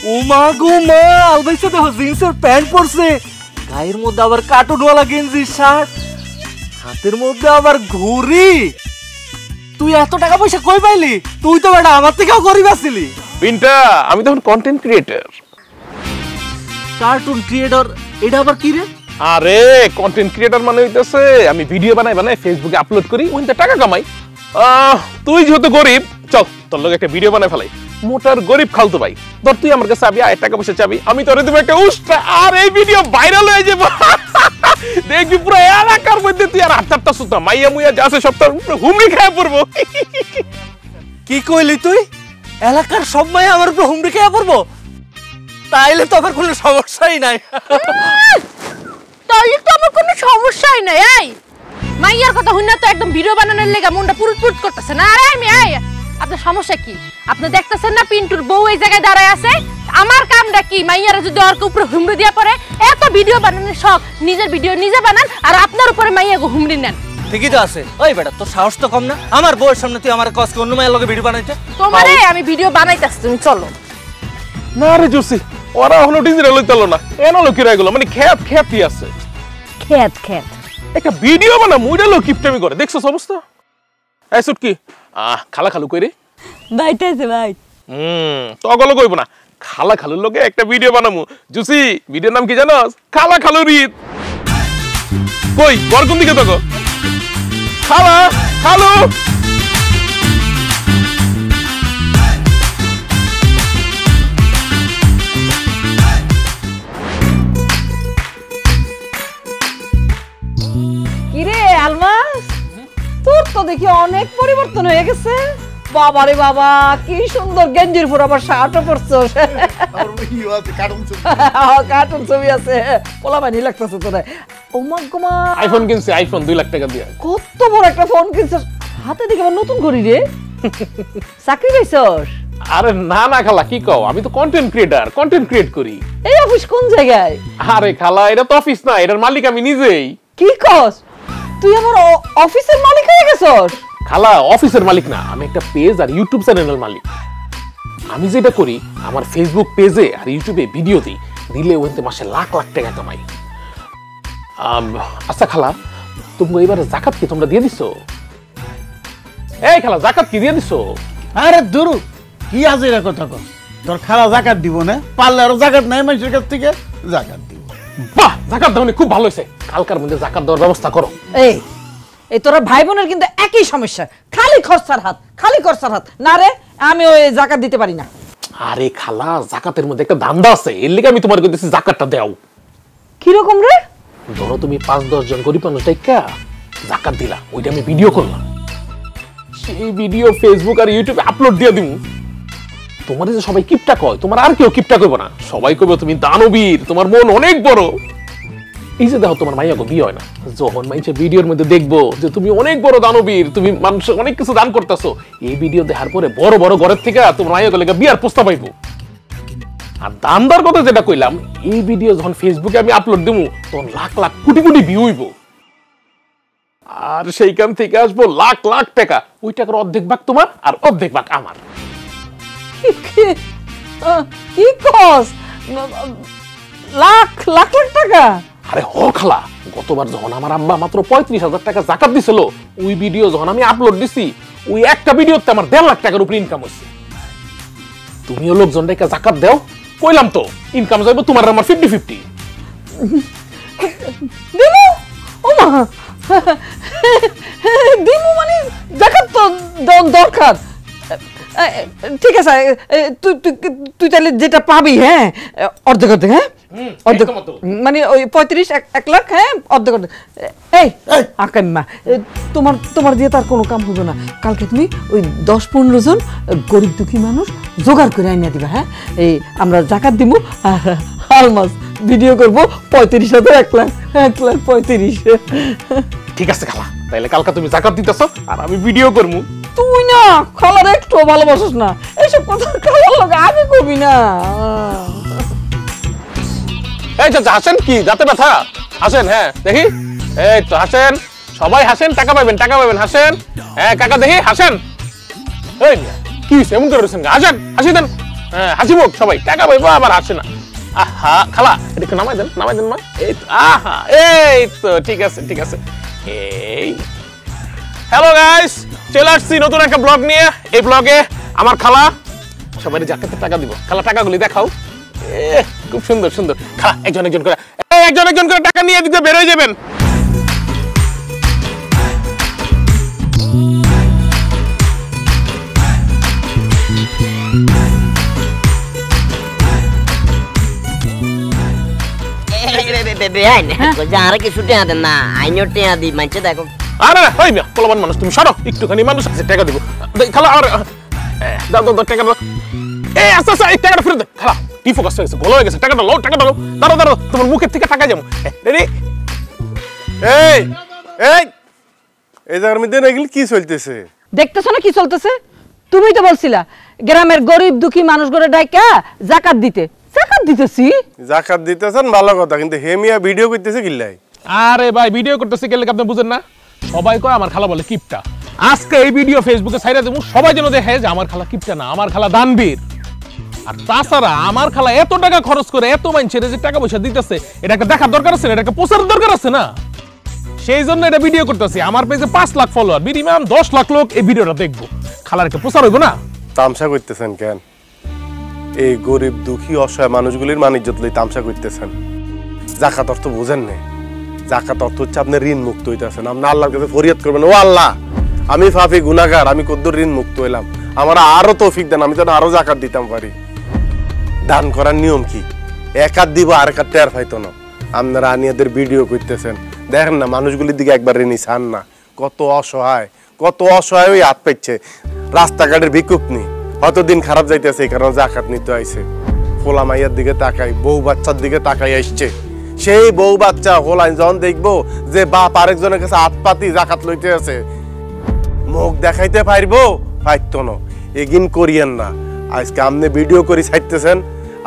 ও মা গো মা, আলমাইসা দেখো জিন্সের প্যান্ট পরছে, গায়ের মধ্যে আবার কার্টুনওয়ালা গেঞ্জি শার্ট, হাতের মধ্যে আবার ঘড়ি। তুই এত টাকা পয়সা কই পাইলি? তুই তো বেটা আমার থেকেও গরিব আছিলি। পিন্টা, আমি তখন কন্টেন্ট ক্রিয়েটর। কার্টুন ক্রিয়েটর, এটা আবার কি রে? আরে কন্টেন্ট ক্রিয়েটর মানে হইতেছে আমি ভিডিও বানাই ফেসবুকে আপলোড করি, ওইটা টাকা কামাই। তুই যেহেতু গরিব, চল তোর লগে একটা ভিডিও বানাই ফেলাই। মোটার গরিব খালতো ভাই, ধর তুই আমার কাছে চাবি, আর টাকা পয়সা চাবি, আমি তোরে দেবো একটা উস্টা, আর এই ভিডিও ভাইরাল হয়ে যাবো। দেখবি পুরো এলাকার মধ্যে তুই আর 8-4টা সুতা মাইয়া মুইয়া যা আছে সব তোর হুমড়ি খেয়ে পড়বো। কি কইলি তুই? এলাকার সব মাই আমার উপর হুমড়ি খেয়ে পড়বো? তাইলে তো আমার কোনো সমস্যাই নাই। তাইলে তো আমার কোনো সমস্যাই নাই। এই মাইয়ার কথা হইনা তো একদম ভিডিও বানানোর লেগা মনটা পুরুট করতেছে না। আরে আমি আপনার সমস্যা কি? আপনি দেখতেছেন না পিন্টুর বউ এই জায়গায় দাঁড়ায় আছে? আমার কামটা কি? মাইয়ারা যদি ওর উপরে হুমড়ি দিয়া পড়ে, এত ভিডিও বানানোর শখ, নিজের ভিডিও নিজে বানান আর আপনার উপরে মাইয়াকে হুমড়ি নেন। ঠিকই তো আছে। ওই বেটা, তোর সাহস তো কম না? আমার বউয়ের সামনে তুই আমার কষ্ট অন্য মায়ের লগে ভিডিও বানাইতে? তোমারে আমি ভিডিও বানাইতাছি, তুমি চলো। না রে জোসি, ওরা হলো ডিজিটাল হইতালো না, এনালো কি রাইগুলো, মানে খ্যাতই আছে। খেত খেত একটা ভিডিও বানা মুইডা লো কিপটামি করে, দেখছস অবস্থা? এই সুটকি, খালা খালু কই রে? বাইটাছে ভাই। তগলো কইব না, খালা খালুর লগে একটা ভিডিও বানামু। জুসি, ভিডিওর নাম কি জানোস? খালা খালুর ঈদ। কই বর কোন দিকে তগো? খালা খালু। কিরে আলমাস, তোর তো দেখি অনেক পরিবর্তন হয়ে গেছে। বাবারে বাবা, কি সুন্দর গেঞ্জির পর আবার শার্টও পরছস। কার্টুন ছবি আছে, পোলা বানি লাগতেছে তোরে। ও মা গো মা, আইফোন কিনছে, আইফোন 2 লাখ টাকা দিয়ে। কত বড় একটা ফোন কিনছস, হাতে দেখে আবার নতুন ঘড়ি রে। চাকরি পাইছস? আরে না না খালা কি কও, আমি তো কন্টেন্ট ক্রিয়েটর, কন্টেন্ট ক্রিয়েট করি। এই অফিস কোন জায়গায়? আরে খালা এটা তো অফিস না, এটার মালিক আমি নিজেই। কি কস, তুই আমার অফিসের মালিক হয়ে গেছস? খালা অফিসের মালিক না, আমি একটা পেজ আর ইউটিউব চ্যানেলের মালিক। আমি যেটা করি আমার ফেসবুক পেজে আর ইউটিউবে ভিডিও দিই, দিলে ওইতে মাসে লাখ লাখ টাকা কামাই। আচ্ছা খালা, তুমি এবারে যাকাত কি তোমরা দিয়ে দিছো? এই খালা যাকাত কি দিয়ে দিছো? আরে দুরু কি আছে এর কথা কর, তোর খালা জাকাত দিব না, পারলে আরো জাকাত নাই মানুষের কাছ থেকে জাকাত দিব। বাহ, জাকাত দাও খুব ভালো হয়েছে, কালকার মধ্যে জাকাত দেওয়ার ব্যবস্থা করো। এই তোরা ভাই বোনের কিন্তু একই সমস্যা, খালি খরচার হাত, খালি খরচার হাত। না রে, আমি ওই জাকাত দিতে পারি না। আরে খালা জাকাতের মধ্যে একটা ধান্দা আছে, এর লিগে আমি তোমার কইতেছি জাকাতটা দাও। কি রকম রে? ধরো তুমি 5-10 জন গরিব মানুষ দেখা জাকাত দিলা, ওইটা আমি ভিডিও করলাম, সেই ভিডিও ফেসবুক আর ইউটিউবে আপলোড দিয়ে দিব। তোমার যে সবাই কিপটা কয়, তোমার আর কেউ কিপটা কইব না, সবাই কইবে তুমি দানবীর, তোমার মন অনেক বড়। এই যে দেখো তোমার মাইয়া গো বিয়ে হয় না, যখন মাইছে ভিডিওর মধ্যে দেখবো যে তুমি অনেক বড় দানবীর, তুমি মানুষের অনেক কিছু দান করতেছো, এই ভিডিও দেখার পরে বড় বড় ঘরের থেকে তোমার মাইয়া গো লেগে বিয়ার প্রস্তাব পাইবো। আর দান দেওয়ার কথা যেটা কইলাম, এই ভিডিও যখন ফেসবুকে আমি আপলোড দেবো তখন লাখ লাখ কোটি কোটি ভিউ হইব, আর সেইখান থেকে আসবো লাখ লাখ টাকা। ওই টাকার অর্ধেক ভাগ তোমার আর অর্ধেক ভাগ আমার। কি কস, লাখ লাখ লাখ টাকা? আরে হ খালা, গতবার যখন আমার আব্বা মাত্র 35,000 টাকা জাকাত দিছিল, ওই ভিডিও যখন আমি আপলোড দিছি, ওই একটা ভিডিওতে আমার 1.5 লাখ টাকার উপরে ইনকাম হয়েছে। তুমিও লোকজনকে জাকাত দাও, কইলাম তো ইনকাম যাইব তোমার আমার 50-50। দিমু ওমা, দিমু মানে জাকাত তো দরকার। ঠিক আছে, তুই তাহলে যেটা পাবি, হ্যাঁ অর্ধেক অর্ধেক, হ্যাঁ অর্ধেক মানে ওই 35-1 লাখ, হ্যাঁ অর্ধেক অর্ধেক। এই আকাম্মা, তোমার দিয়ে তার কোনো কাম হবে না। কালকে তুমি ওই 10-15 জন গরিব দুঃখী মানুষ জোগাড় করে আইনা দিবা, হ্যাঁ এই আমরা জাকাত দিব আর হালমাস ভিডিও করবো 35,000 1 লাখ 1,35,000। ঠিক আছে খালা, তাহলে কালকে তুমি জাকাত দিতেছো আর আমি ভিডিও করবো। তুই না খালার একটু ভালোবাসিস না, এইসব কথা খালার লগে আগে কবি না। এই চাচা হাসেন কি, দাঁতে ব্যথা? হাসেন, হ্যাঁ দেখি, এই তো হাসেন, সবাই হাসেন, টাকা পাবেন টাকা পাবেন, হাসেন। হ্যাঁ কাকা দেখি হাসেন। এই কি এমন করে রয়েছেন, হাসেন, হাসি দেন, হ্যাঁ হাসি মুখ সবাই, টাকা পাইবো আবার হাসে না। আহা খালা এটা একটু নামাই দেন মা। এই তো, আহা এই তো ঠিক আছে ঠিক আছে। এই হ্যালো গাইস, চলে আসছি নতুন একটা ব্লগ নিয়ে। এই ব্লগে আমার খালা সবাই জাকাতের টাকা দিব। খালা টাকাগুলি দেখাও, খুব সুন্দর সুন্দর। খালা একজন একজন করে টাকা নিয়ে দিতে বের হয়ে যাবেন। আর কিছু টেয়া দেন না, আইনের টেয়া দিই মানছে দেখো। আরে হই মিয়া, পোলাবান মানুষ তুমি সরো, একটুখানি মানুষ আছে, টাকা দিব। খালা আর দাও টাকা দাও। এই আচ্ছা আচ্ছা, এই টাকাটা ফেরত দে। খালা ডিফোকাস হয়ে গেছে, ভালো হয়ে গেছে, টাকাটা লও টাকাটা লও। দাঁড়াও তোমার মুখের থেকে টাকা যাবো। রেডি? এই এই এই জায়গার মধ্যে এগুলো কি চলতেছে? দেখতেছো না কি চলতেছে? তুমি তো বলছিলা গ্রামের গরিব দুঃখী মানুষগুলো ডাইকা জাকাত দিতেছি। জাকাত দিতেছেন ভালো কথা, কিন্তু হেমিয়া ভিডিও করতেছে কিল্লাই? আরে ভাই ভিডিও করতেছে গেলে আপনি বুঝেন না, সবাই কয় আমার খালা বলে কিপটা। আজকে এই ভিডিও ফেসবুকে ছাইরা দেবো, সবাই যেন দেখে যে আমার খালা কিপটা না, আমার খালা দানবীর। আর তাছাড়া আমার খালা এত টাকা খরচ করে এত মানুষের যে টাকা পয়সা দিতেছে, এটাকে দেখার দরকার আছে না, এটাকে প্রচারের দরকার আছে না, সেই জন্য এটা ভিডিও করতেছি। আমার পেজে 5 লাখ ফলোয়ার, মিনিমাম 10 লাখ লোক এই ভিডিওটা দেখবো, খালার একটা প্রচার হইব না। তামসা করতেছেন কেন? এই গরিব দুঃখী অসহায় মানুষগুলির মানিজ্যত লই তামসা করতেছেন। জাকাত অর্থ বুঝেন না, জাকাত অর্থ হচ্ছে আপনি ঋণ মুক্ত হইতেছেন। আপনি আল্লাহর কাছে ফরিয়াদ করবেন, ও আল্লাহ আমি পাপী গুনাহগার, আমি কদ্দুর ঋণ মুক্ত হইলাম, আমার আরো তৌফিক দেন, আমি যেন আরো জাকাত দিতাম পারি। দান করার নিয়ম কি? এক হাত দিব আর এক হাত টের পাইতো না। আপনারা আনিয়াদের ভিডিও করতেছেন, দেখেন না মানুষগুলির দিকে একবার ঋণী চান না। কত অসহায় ওই হাত পাইছে, রাস্তাঘাটের ভিক্ষুক নি, হয়তো দিন খারাপ যাইতেছে এই কারণে জাকাত নিতে আইছে। ফোলা মাইয়ার দিকে তাকাই, বউ বাচ্চার দিকে তাকাই আসছে। সেই বউ বাচ্চা হোলাই যখন দেখবো যে বাপ আরেকজনের কাছে হাত পাতি জাকাত লইতে আছে, মুখ দেখাইতে পারবো পাইতো না। এগিন করিয়েন না। আজকে আমনে ভিডিও করে ছাড়তেছেন,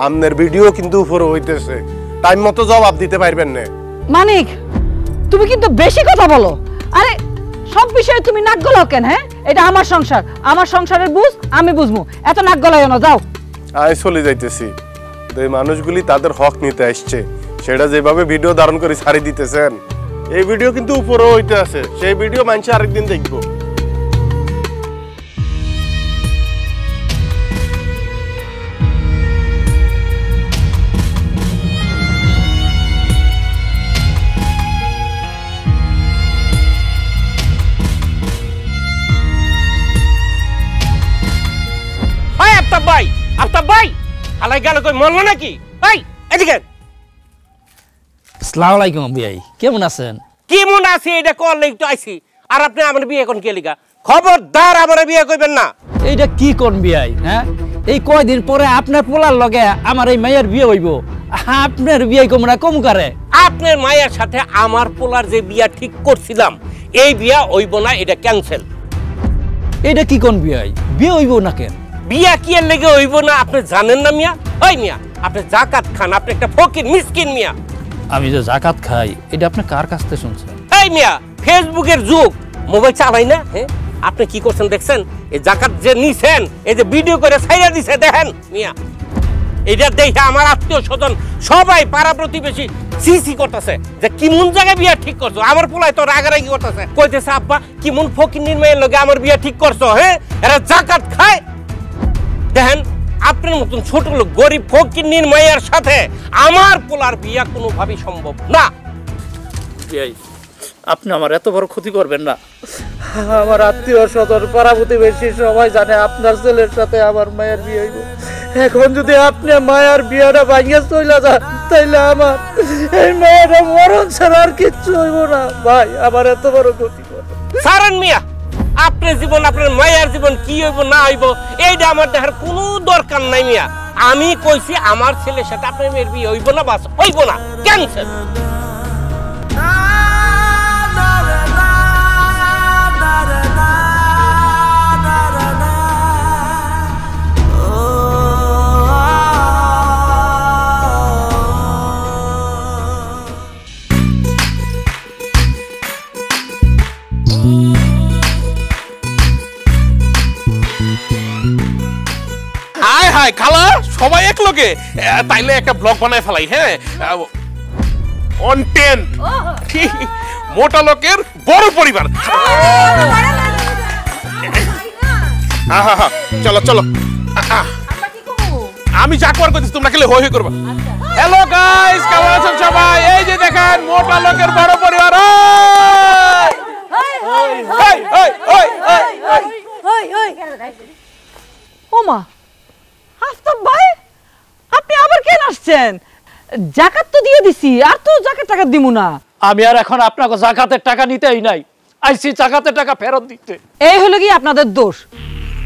আমনের ভিডিও কিন্তু উপরে হইতেছে, টাইম মতো জবাব দিতে পারবেন না। মানিক, তুমি কিন্তু বেশি কথা বলো। আরে সব বিষয়ে তুমি নাক গলাও কেন? হ্যাঁ, এটা আমার সংসার, আমার সংসারের বুঝ আমি বুঝবো, এত নাক গলাইও না, যাও। আমি চলে যাইতেছি। এই মানুষগুলি তাদের হক নিতে আসছে, সেটা যেভাবে ভিডিও ধারণ করে ছাড়ি দিতেছেন, এই ভিডিও কিন্তু উপরে হইতে আছে, সেই ভিডিও মানুষ আরেকদিন দেখবো। আফতাব ভাই, আলাই গেল কই, মরলো নাকি? এই এদিকে। আসসালামু আলাইকুম ভাই, কেমন আছেন? কেমন আছি এটা করলে একটু আইছি, আর আপনি আমার বিয়ে কোন কে লিগা? খবরদার আমার বিয়ে কইবেন না। এইটা কি কোন বিয়াই? হ্যাঁ, এই কয়দিন পরে আপনার পোলার লগে আমার এই মায়ের বিয়ে হইব, আপনার বিয়ে কমরা কম করে? আপনার মায়ের সাথে আমার পোলার যে বিয়া ঠিক করছিলাম, এই বিয়া হইব না, এটা ক্যান্সেল। এটা কি কোন বিয়াই? বিয়ে হইব না কেন? বিয়া কি এর লেগে হইব না আপনি জানেন না মিয়া? ওই মিয়া, আপনি জাকাত খান, আপনি একটা ফকির মিসকিন মিয়া। আমি যে জাকাত খাই, এটা আপনি কার কাছ থেকে শুনছেন? এই মিয়া, ফেসবুকের যুগ, মোবাইল চালাই না? হ্যাঁ, আপনি কি করছেন দেখছেন? এই জাকাত যে নিছেন, এই যে ভিডিও করে ছাইরা দিছে, দেখেন মিয়া। এটা দেখে আমার আত্মীয় স্বজন সবাই, পাড়া প্রতিবেশী সিসি করতেছে যে কিমন জায়গায় বিয়া ঠিক করছো। আমার পোলায় তো রাগারাগি করতেছে, কইতেছে আব্বা কিমন ফকির নির্মায়ের লগে আমার বিয়া ঠিক করছো। হ্যাঁ, এরা জাকাত খায়। দেখেন, আপনার মতন ছোট লোক গরিব ফকির নির্মায়ের সাথে আমার পোলার বিয়া কোনোভাবেই সম্ভব না। আপনি আমার এত বড় ক্ষতি করবেন না। আমার আত্মীয় স্বজন পাড়া প্রতিবেশী সবাই জানে আপনার ছেলের সাথে আমার মায়ের বিয়ে হইব। এখন যদি আপনি মায়ের বিয়েটা ভাঙিয়ে চলে যান, তাইলে আমার এই মায়েরা মরণ ছাড়া আর কিচ্ছু হইব না। ভাই, আমার এত বড় ক্ষতি করবেন সারান মিয়া, আপনার জীবন, আপনার মায়ের জীবন কি হইব না হইব এইটা আমার দেখার কোনো দরকার নাই মিয়া। আমি কইছি আমার ছেলের সাথে আপনার মেয়ের বিয়ে হইব না, বাস হইব না, ক্যান্সেল। হাই হাই খালা, সবাই এক লগে, তাইলে একটা ব্লগ বানায় ফেলাই। হ্যাঁ, কন্টেন্ট মোটা লোকের বড় পরিবার। চলো চলো, আমি যা করার করতেছি তোমরা খেলে হই হই করবা। হ্যালো গাইস, কেমন আছেন সবাই? এই যে দেখেন মোটা লোকের বড় পরিবার। ওমা, আফতাব ভাই, আপনি আবার কেন আসছেন? জাকাত তো দিয়ে দিছি, আর তো জাকাত টাকা দিমু না। আমি আর এখন আপনাকে জাকাতের টাকা নিতেই নাই, আইছি জাকাতের টাকা ফেরত দিতে। এই হলো কি আপনাদের দোষ।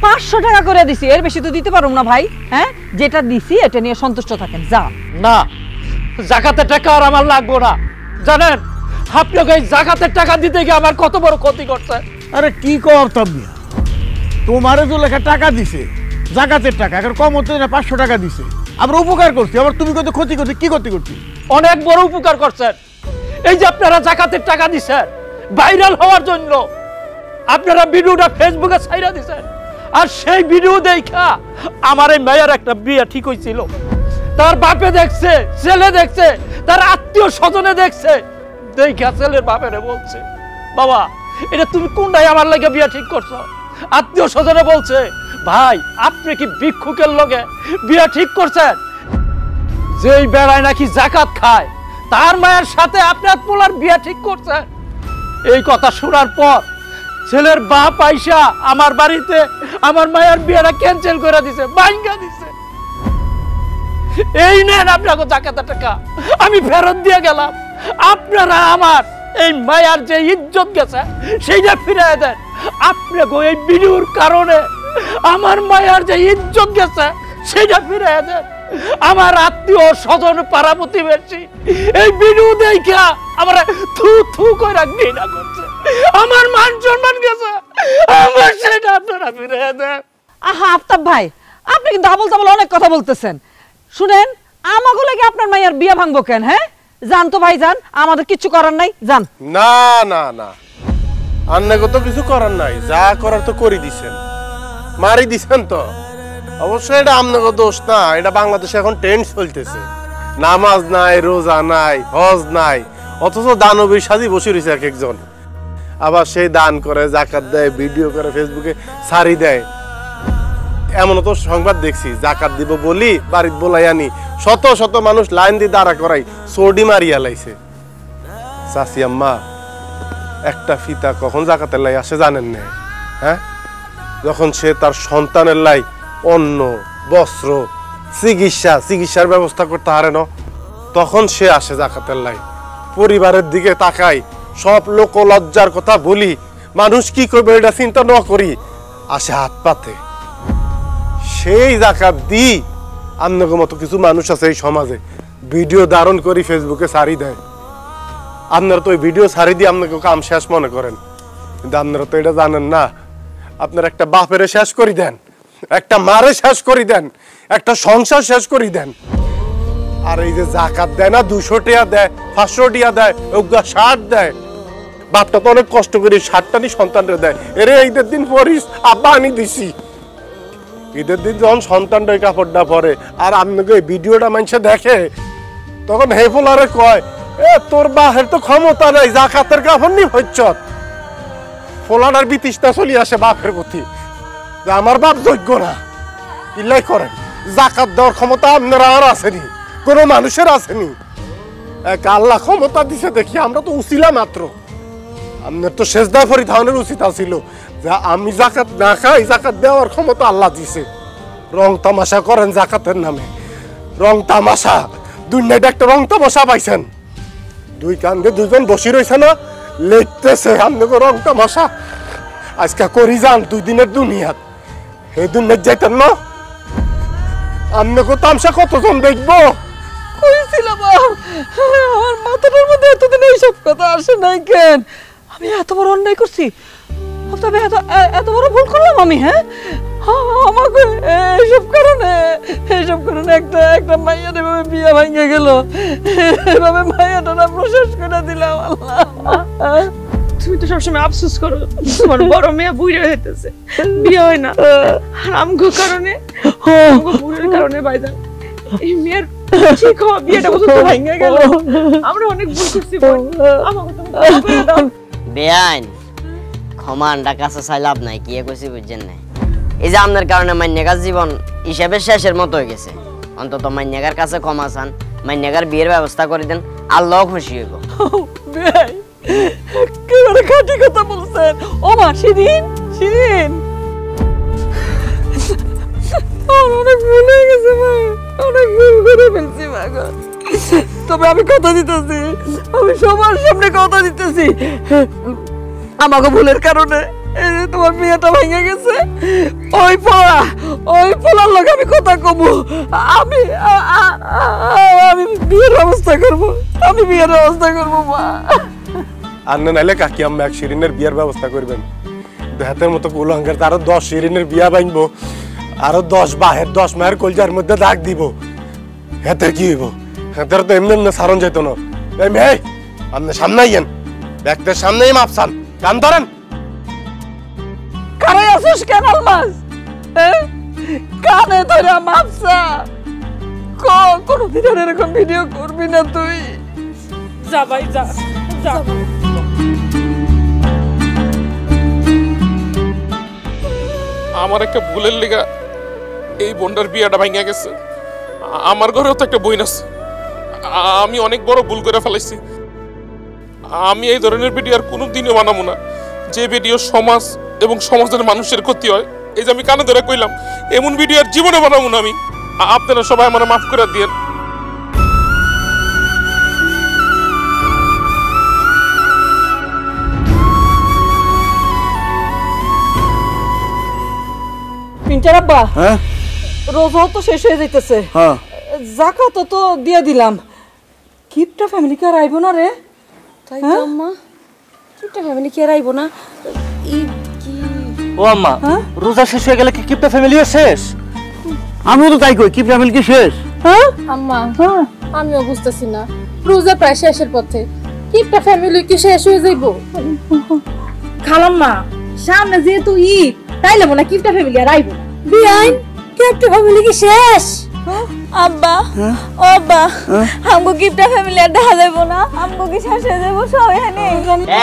500 টাকা করে দিছি, এর বেশি তো দিতে পারুম না ভাই। হ্যাঁ, যেটা দিছি এটা নিয়ে সন্তুষ্ট থাকেন। যা না, জাকাতের টাকা আর আমার লাগবো না। জানেন আপনাকে এই জাকাতের টাকা দিতে গিয়ে আমার কত বড় ক্ষতি করছে। আরে কি করতাম মিয়া, তোমারে তো লেখা টাকা দিছে, জাকাতের টাকা, এখন কম হচ্ছে না, 500 টাকা দিছে। আমরা উপকার করছি, আবার তুমি কত ক্ষতি করছি? কি ক্ষতি করছি? অনেক বড় উপকার করছেন। এই যে আপনারা জাকাতের টাকা দিচ্ছেন ভাইরাল হওয়ার জন্য, আপনারা ভিডিওটা ফেসবুকে ছাইরা দিচ্ছেন, আর সেই ভিডিও দেখা আমার এই মেয়ের একটা বিয়ে ঠিক হয়েছিল। তার বাপে দেখছে, ছেলে দেখছে, তার আত্মীয় স্বজনে দেখছে, দেখা ছেলের বাপেরে বলছে, বাবা এটা তুমি কোনটাই আমার লাগে বিয়ে ঠিক করছো? আত্মীয় স্বজনে বলছে, ভাই আপনি কি ভিক্ষুকের লগে বিয়ে ঠিক করছেন? যেই বেড়ায় নাকি জাকাত খায়, তার মায়ের সাথে আপনার পোলার বিয়ে ঠিক করছেন। এই কথা শোনার পর ছেলের বাপ আইসা আমার বাড়িতে আমার মায়ের বিয়েটা ক্যান্সেল করে দিছে, ভাঙা দিছে। এই নেন আপনাকে জাকাতের টাকা, আমি ফেরত দিয়ে গেলাম। আপনারা আমার এই মায়ের যে ইজ্জত গেছে সেইটা ফিরিয়ে দেন। আপনাকে এই ভিডিওর কারণে আমার মায়ের যে ইজ্জত গেছে সেটা ফিরিয়ে দেন। আমার আত্মীয় স্বজন পাড়া প্রতিবেশী এই ভিডিও দেখা আমার থু থু করে ঘৃণা করছে, আমার মান সম্মান গেছে, আমার সেটা আপনারা ফিরিয়ে দেন। আহা আফতাব ভাই, আপনি কিন্তু আবল তাবল অনেক কথা বলতেছেন। শুনেন, আমাকে লাগে আপনার মাইয়ার বিয়া ভাঙবো কেন? হ্যাঁ যান তো ভাই যান, আমাদের কিছু করার নাই, যান। না না না, আপনাকে তো কিছু করার নাই, যা করার তো করে দিছেন, মারি দিছেন তো। অবশ্যই এটা আপনাকে দোষ না, এটা বাংলাদেশে এখন ট্রেন্ড চলতেছে। নামাজ নাই, রোজা নাই, হজ নাই, অথচ দানবীর সাজি বসে রয়েছে এক একজন। আবার সেই দান করে, জাকাত দেয়, ভিডিও করে ফেসবুকে সারি দেয়। এমন তো সংবাদ দেখছি, জাকাত দিব বলি বাড়িতে বলাই আনি, শত শত মানুষ লাইন দিয়ে দাঁড়া করাই সর্দি মারিয়া লাইছে। চাচি আম্মা, একটা ফিতা কখন জাকাতের লাই আসে জানেন না? হ্যাঁ, যখন সে তার সন্তানের লাই অন্ন, বস্ত্র, চিকিৎসার ব্যবস্থা করতে পারে না, তখন সে আসে জাকাতের লাই। পরিবারের দিকে তাকাই, সব লোক লজ্জার কথা বলি, মানুষ কি করবে এটা চিন্তা না করি আসে হাত পাতে। সেই জাকাত দি আপনাকে মতো কিছু মানুষ আছে এই সমাজে, ভিডিও ধারণ করি ফেসবুকে সারি দেয়। আপনারা তো ওই ভিডিও সারি দিয়ে আপনাকে কাম শেষ মনে করেন, কিন্তু আপনারা তো এটা জানেন না। আপনারা একটা বাপেরে শেষ করে দেন, একটা মারে শেষ করে দেন, একটা সংসার শেষ করে দেন। আর এই যে জাকাত দেয় না, 200 টাকা দেয়, 500 টাকা দেয়, 60 দেয়। বাপটা তো অনেক কষ্ট করে 60টা নি সন্তানরা দেয়। এরে ঈদের দিন পরিস, আব্বা আনি দিছি। ঈদের দিন যখন সন্তানটা কাপড়টা পরে আর আপনাকে এই ভিডিওটা মানুষে দেখে, তখন হে ফোলারে কয়, এ তোর বাহের তো ক্ষমতা নাই, জাকাতের কাপড় নি হচ্ছ। ফোলাটার বিতৃষ্ণা চলি আসে বাপের প্রতি, যে আমার বাপ যোগ্য না। ইল্লাই করেন, জাকাত দেওয়ার ক্ষমতা আপনারা আর আসেনি, কোনো মানুষের আসেনি। এক আল্লাহ ক্ষমতা দিছে দেখি, আমরা তো উচিলা মাত্র। আপনার তো সেজদা পরিধানের উচিত আছিল, যা আমি জাকাত না খাই, জাকাত দেওয়ার ক্ষমতা আল্লাহ দিছে। রং তামাশা করেন জাকাতের নামে, রং তামাশা। দুনিয়াটা একটা রং তামাশা পাইছেন, দুই কান্দে দুজন বসে রয়েছে না, লেখতেছে আপনাকে রং তামাশা। আজকে করি যান 2 দিনের দুনিয়াত, এই দুনিয়ার যাইতেন না, আপনাকে তামসা কতজন দেখবো? কইছিলাম আমার মাথাটার মধ্যে এতদিন এইসব কথা আসে নাই কেন? আমি এত বড় অন্যায় করছি, তবে এত বড় ভুল করলাম আমি? হ্যাঁ, আমাকে এইসব কারণে একটা মাইয়ার এভাবে বিয়া ভাঙে গেল, এভাবে মাইয়াটা না প্রশেষ করে দিলাম। আল্লাহ, তুমি তো সবসময় আফসোস করো তোমার বড় মেয়ে বুড়ি হইতেছে, বিয়ে হয় না। আর আমগো কারণে, আমগো বুড়ির কারণে ভাইজান এই মেয়ের ঠিক হওয়া বিয়েটা পর্যন্ত ভাঙে গেল। আমরা অনেক ভুল করছি, আমাকে তুমি ক্ষমা করে দাও। বেআইন ক্ষমানটা কাছে চাই লাভ নাই, কি কইছি বুঝছেন না? এই যে আপনার কারণে মান্যকার জীবন হিসাবে শেষের মতো হয়ে গেছে, অন্তত মান্যকার কাছে ক্ষমা চান, মান্যকার বিয়ের ব্যবস্থা করে দেন, আল্লাহ খুশি হইব। বেআইন একেবারে খাঁটি কথা বলছেন। ও মা, শিরিন অনেক ভুল হয়ে গেছে মা, অনেক ভুল করে ফেলছি মা গো। তবে আমি কথা দিতেছি, আমি সবার সামনে কথা দিতেছি, আমাকে ভুলের কারণে এই যে তোমার বিয়েটা ভেঙে গেছে। ওই পোলার লোক আমি কথা কমু, আমি বিয়ের ব্যবস্থা করবো, আমি বিয়ের ব্যবস্থা করবো মা। আর না নাইলে কাকি আম্মা এক শিরিনের বিয়ার ব্যবস্থা করবেন। দেহাতের মতো কুলঙ্গার আরো 10 শিরিনের বিয়া ভাঙবো, আরো 10 বাহের 10 মায়ের কলজার মধ্যে দাগ দিব। হেতে কি হইব? হেতের তো এমনি এমনি সারণ যাইতো না। এই মেয়ে, আপনি সামনে আইয়েন, ব্যাগদের সামনেই মাপসান, কান ধরেন। কারে আসিস কেন আলমাস? কানে ধরে মাপসা, কোনদিন এরকম ভিডিও করবি না তুই। যা ভাই যা, যা। আমার একটা ভুলের লিগা এই বোনটার বিয়েটা ভাঙিয়া গেছে। আমার ঘরেও তো একটা বোন আছে, আমি অনেক বড় ভুল করে ফেলাইছি। আমি এই ধরনের ভিডিও আর কোনোদিনও বানাবো না, যে ভিডিও সমাজ এবং সমাজের মানুষের ক্ষতি হয়। এই যে আমি কানে ধরে কইলাম, এমন ভিডিও আর জীবনে বানাবো না আমি। আপনারা সবাই আমার মাফ করে দিয়েন। পিন্টার আব্বা, হ্যাঁ রোজাও তো শেষ হয়ে যাইতেছে, হ্যাঁ জাকাত তো দিয়ে দিলাম, কিপটা ফ্যামিলি কি আর আইব না রে? তাই তো আম্মা, কিপটা ফ্যামিলি কি আর আইব না? ও আম্মা, রোজা শেষ হয়ে গেলে কি কিপটা ফ্যামিলিও শেষ? আমিও তো তাই কই, কি ফ্যামিলি কি শেষ? আম্মা আমিও বুঝতেছি না, রোজা প্রায় শেষের পথে, কিপটা ফ্যামিলি কি শেষ হয়ে যাইবো? খালাম্মা সামনে যেহেতু ঈদ, তাইলে মনে কিপটা ফ্যামিলি আর আইবো। বিয়াইন কিপটা ফ্যামিলি কি শেষ? আব্বা ও আব্বা আমগো কিপটা ফ্যামিলি আর দেখা যাইবো না, আমগো কি শেষ হয়ে যাইবো সব এখানে?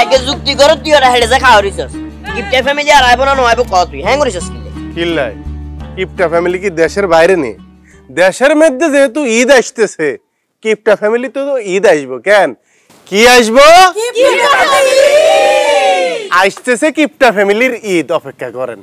একে যুক্তি করো তুই আর হেডে যা খাওয়া হইছস, কিপটা ফ্যামিলি আর আইবো না নয়বো কত তুই হ্যাং করিছস কি কিল্লাই? কিপটা ফ্যামিলি কি দেশের বাইরে নেই? দেশের মধ্যে যেহেতু ঈদ আসতেছে, কিপটা ফ্যামিলি তো ঈদ আসবো কেন? কি আসবো? আসতেছে কিপটা ফ্যামিলির ঈদ, অপেক্ষা করেন।